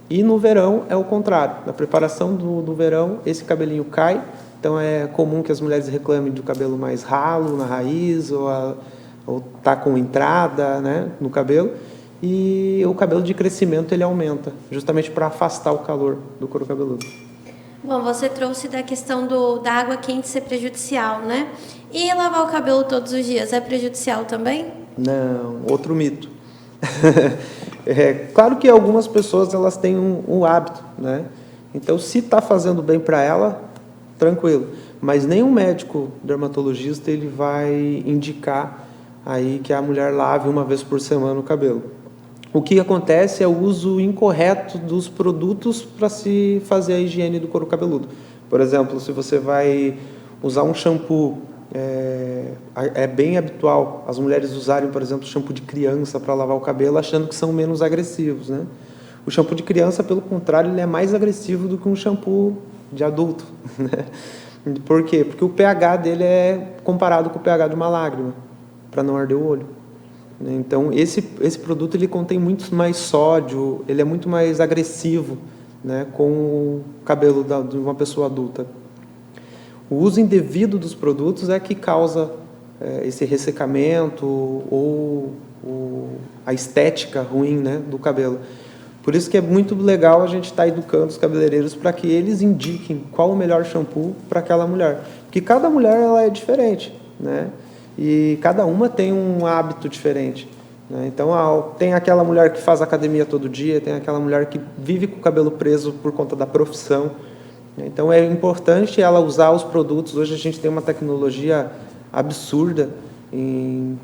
M: E no verão é o contrário. Na preparação do verão, esse cabelinho cai. Então é comum que as mulheres reclamem do cabelo mais ralo na raiz, ou tá com entrada, né, no cabelo. E o cabelo de crescimento ele aumenta, justamente para afastar o calor do couro cabeludo.
J: Bom, você trouxe da questão da água quente ser prejudicial, né? E lavar o cabelo todos os dias é prejudicial também?
M: Não, outro mito. Claro que algumas pessoas elas têm um hábito, né? Então, se está fazendo bem para ela, tranquilo. Mas nenhum médico dermatologista ele vai indicar aí que a mulher lave uma vez por semana o cabelo. O que acontece é o uso incorreto dos produtos para se fazer a higiene do couro cabeludo. Por exemplo, se você vai usar um shampoo, é bem habitual as mulheres usarem, por exemplo, shampoo de criança para lavar o cabelo, achando que são menos agressivos, né? O shampoo de criança, pelo contrário, ele é mais agressivo do que um shampoo de adulto, né? Por quê? Porque o pH dele é comparado com o pH de uma lágrima, para não arder o olho. Então, esse produto ele contém muito mais sódio, ele é muito mais agressivo, né, com o cabelo de uma pessoa adulta. O uso indevido dos produtos é que causa esse ressecamento ou a estética ruim, né, do cabelo. Por isso que é muito legal a gente estar educando os cabeleireiros para que eles indiquem qual o melhor shampoo para aquela mulher. Porque cada mulher ela é diferente, né? E cada uma tem um hábito diferente, né? Então, tem aquela mulher que faz academia todo dia, tem aquela mulher que vive com o cabelo preso por conta da profissão. Então, é importante ela usar os produtos. Hoje a gente tem uma tecnologia absurda em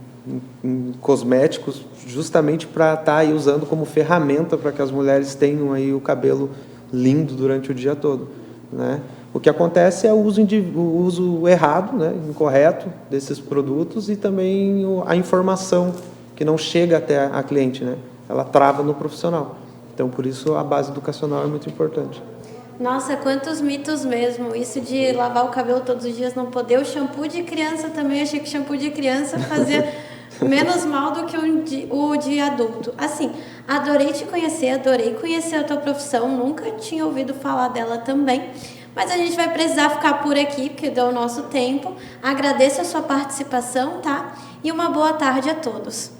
M: cosméticos, justamente para estar aí usando como ferramenta para que as mulheres tenham aí o cabelo lindo durante o dia todo, né? O que acontece é o uso errado, né, incorreto desses produtos, e também a informação que não chega até a cliente, né? Ela trava no profissional. Então, por isso, a base educacional é muito importante.
J: Nossa, quantos mitos mesmo. Isso de lavar o cabelo todos os dias não poder. O shampoo de criança também, achei que o shampoo de criança fazia menos mal do que o de adulto. Assim, adorei te conhecer, adorei conhecer a tua profissão, nunca tinha ouvido falar dela também. Mas a gente vai precisar ficar por aqui, porque deu o nosso tempo. Agradeço a sua participação, tá? E uma boa tarde a todos.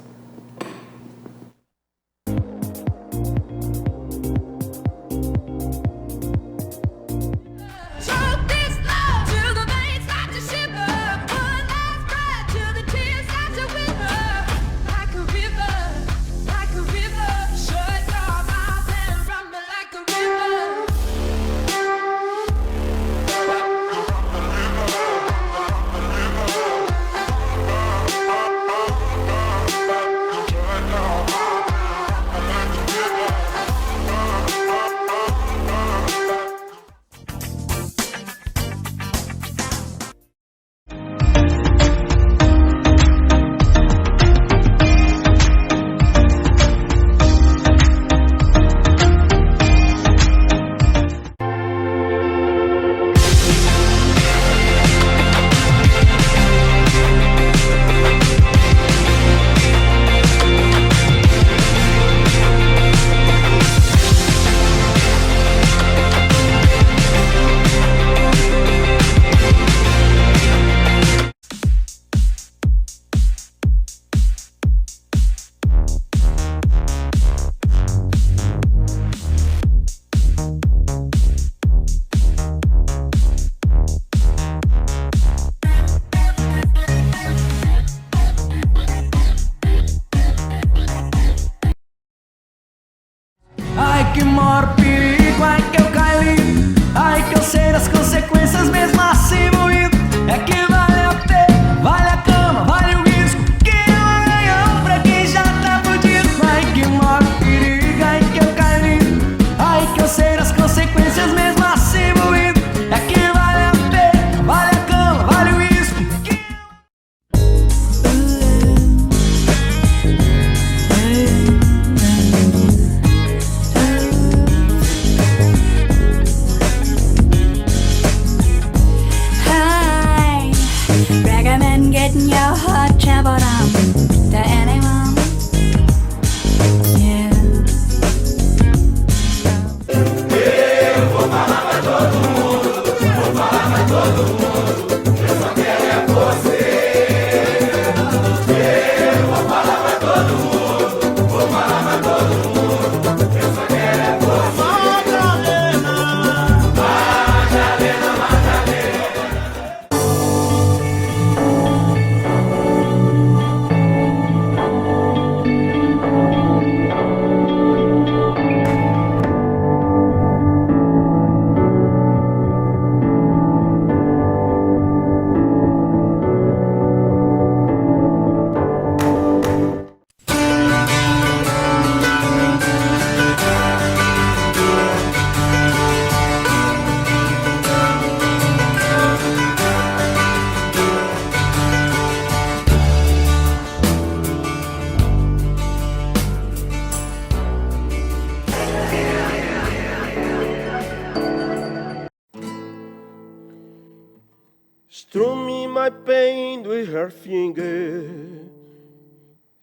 L: my pain with her finger,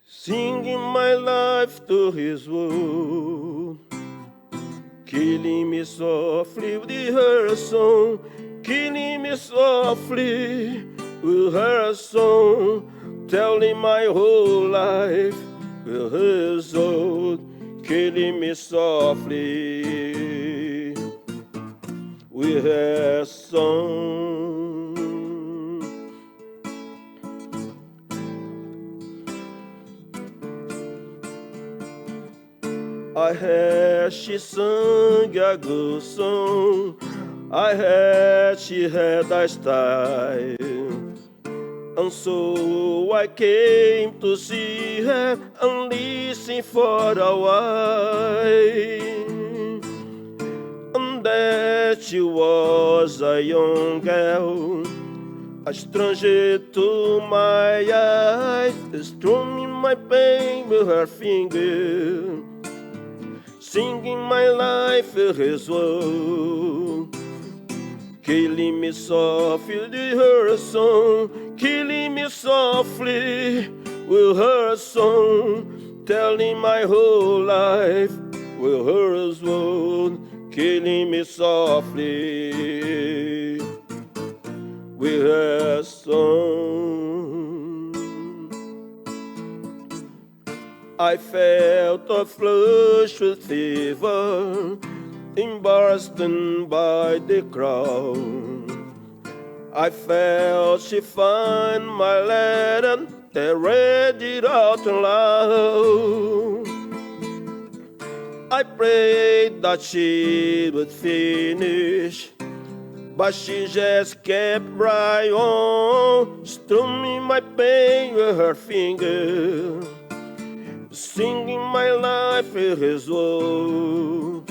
L: singing my life to his wound, killing me softly with her song, killing me softly with her song, telling my whole life with her song, killing me softly with her song. I heard she sang a good song, I heard she had a style, and so I came to see her and listen for a while. And there she was, a young girl, a stranger to my eyes, strumming my pain with her finger, singing my life with his word, killing me softly with her song, killing me softly with her song, telling my whole life with her word, killing me softly with her song. I felt a flush with fever, embarrassed by the crowd. I felt she find my letter and read it out loud. I prayed that she would finish, but she just kept right on, strumming my pain with her finger, singing my life with his word,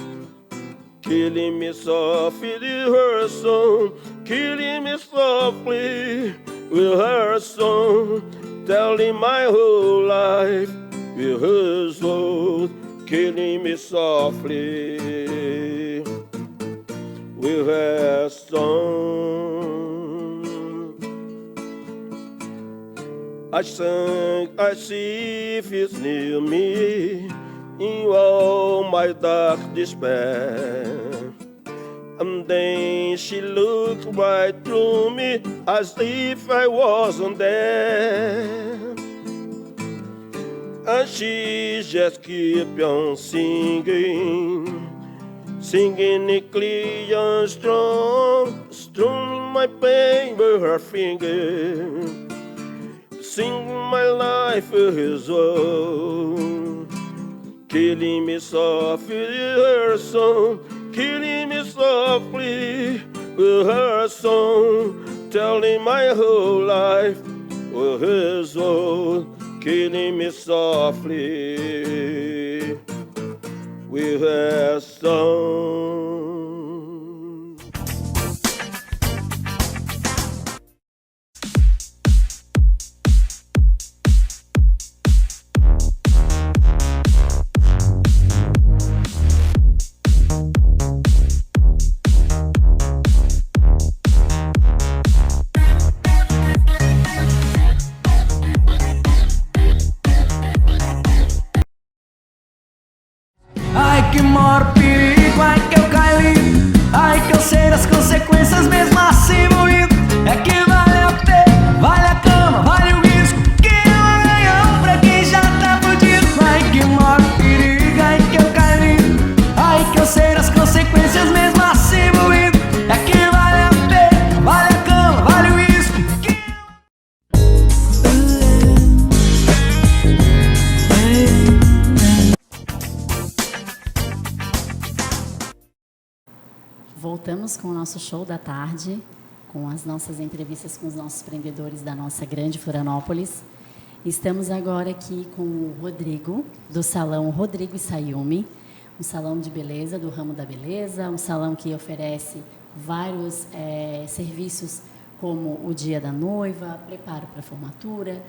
L: killing me softly with her song, killing me softly with her song, telling my whole life with her word, killing me softly with her song. I sang, I see if it's near me in all my dark despair. And then she looked right through me as if I wasn't there. And she just kept on singing, singing it clear and strong, strumming my pain with her finger, singing my life with his own, killing me softly with her song, killing me softly with her song, telling my whole life with his own, killing me softly with her song.
E: Ai que maior perigo, ai que eu caí, ai que eu sei das consequências mesmo assim moído. É que vale a pena, vale a cama, vale o risco, que é um ganhão pra quem já tá fudido. Ai que maior perigo, ai que eu caí, ai que eu sei das consequências mesmo assim moído. É que vale a pena, vale a cama, vale o risco, que
N: Voltamos com o nosso show da tarde, com as nossas entrevistas com os nossos empreendedores da nossa grande Florianópolis. Estamos agora aqui com o Rodrigo, do salão Rodrigo e Sayumi, um salão de beleza, do ramo da beleza, um salão que oferece vários serviços, como o dia da noiva, preparo para a formatura.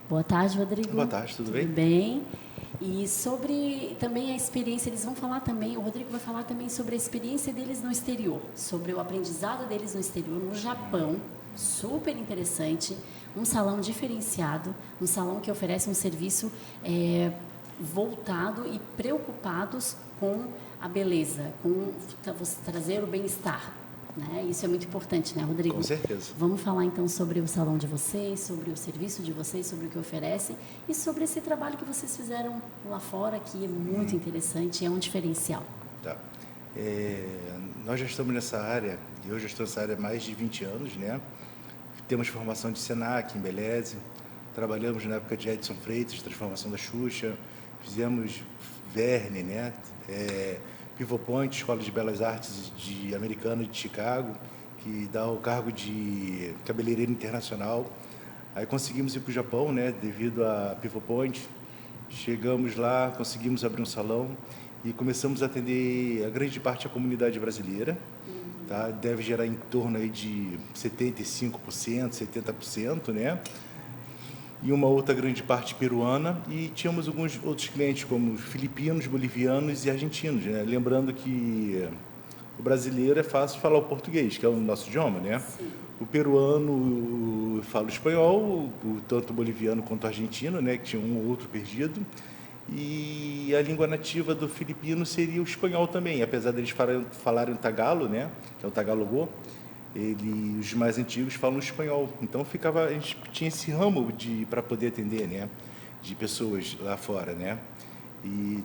N: Boa tarde, Rodrigo.
B: Boa tarde, tudo bem?
N: Tudo bem. E sobre também a experiência, eles vão falar também, o Rodrigo vai falar também sobre a experiência deles no exterior, sobre o aprendizado deles no exterior, no Japão, super interessante, um salão diferenciado, um salão que oferece um serviço voltado e preocupados com a beleza, com trazer o bem-estar. Né? Isso é muito importante, né, Rodrigo?
O: Com certeza.
N: Vamos falar então sobre o salão de vocês, sobre o serviço de vocês, sobre o que oferece e sobre esse trabalho que vocês fizeram lá fora, que é muito interessante, é um diferencial.
O: Tá. Nós já estamos nessa área, eu já estou nessa área há mais de 20 anos, né? Temos formação de Senac, em Beleze, trabalhamos na época de Edson Freitas, transformação da Xuxa, fizemos Verne, né? Pivot Point, Escola de Belas Artes Americana de Chicago, que dá o cargo de cabeleireiro internacional. Aí conseguimos ir para o Japão, né, devido a Pivot Point. Chegamos lá, conseguimos abrir um salão e começamos a atender a grande parte da comunidade brasileira. Tá? Deve gerar em torno aí de 75%, 70%, né? E uma outra grande parte peruana, e tínhamos alguns outros clientes, como filipinos, bolivianos e argentinos, né? Lembrando que o brasileiro é fácil falar o português, que é o nosso idioma, né? Sim. O peruano fala o espanhol, tanto o boliviano quanto o argentino, né? Que tinha um ou outro perdido, e a língua nativa do filipino seria o espanhol também, apesar deles falarem o tagalo, né? Que é o tagalogô. Os mais antigos falam espanhol, então a gente tinha esse ramo para poder atender, né, de pessoas lá fora, né, e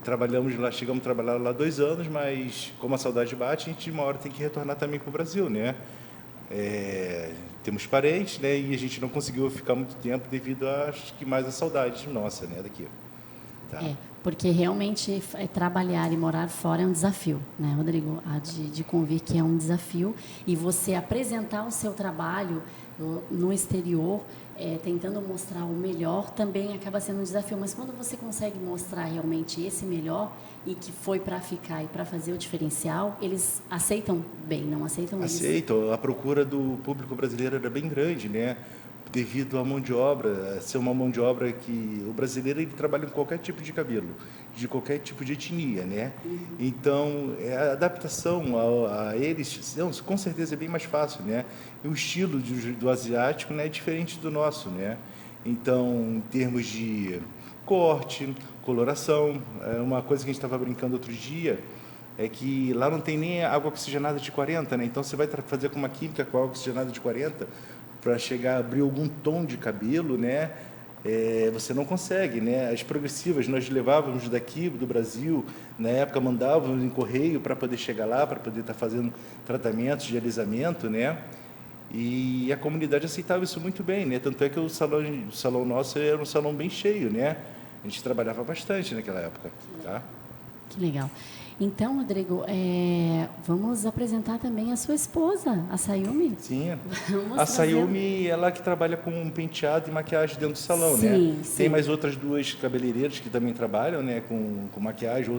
O: chegamos a trabalhar lá 2 anos, mas como a saudade bate, a gente uma hora tem que retornar também para o Brasil, né, temos parentes, né, e a gente não conseguiu ficar muito tempo devido acho que mais a saudade nossa, né, daqui. Tá.
N: Porque realmente trabalhar e morar fora é um desafio, né, Rodrigo? Há de convir que é um desafio, e você apresentar o seu trabalho no exterior, tentando mostrar o melhor, também acaba sendo um desafio. Mas quando você consegue mostrar realmente esse melhor e que foi para ficar e para fazer o diferencial, eles aceitam bem, não aceitam?
O: Aceitam. A procura do público brasileiro era bem grande, né? Devido à mão de obra, ser uma mão de obra que o brasileiro ele trabalha com qualquer tipo de cabelo, de qualquer tipo de etnia, né? Então, a adaptação a eles, com certeza é bem mais fácil, né? E o estilo do asiático, né, é diferente do nosso, né? Então, em termos de corte, coloração, uma coisa que a gente estava brincando outro dia, é que lá não tem nem água oxigenada de 40, né? Então, você vai fazer com uma química com água oxigenada de 40, para chegar a abrir algum tom de cabelo, né? Você não consegue, né? As progressivas nós levávamos daqui do Brasil, na época mandávamos em correio para poder chegar lá, para poder estar fazendo tratamentos de alisamento, né? E a comunidade aceitava isso muito bem, né? Tanto é que o salão nosso era um salão bem cheio, né? A gente trabalhava bastante naquela época, tá?
N: Que legal. Então, Rodrigo, vamos apresentar também a sua esposa, a Sayumi.
O: Sim, a Sayumi, ela que trabalha com penteado e maquiagem dentro do salão,
N: sim,
O: né?
N: Sim.
O: Tem mais outras 2 cabeleireiras que também trabalham, né, com maquiagem,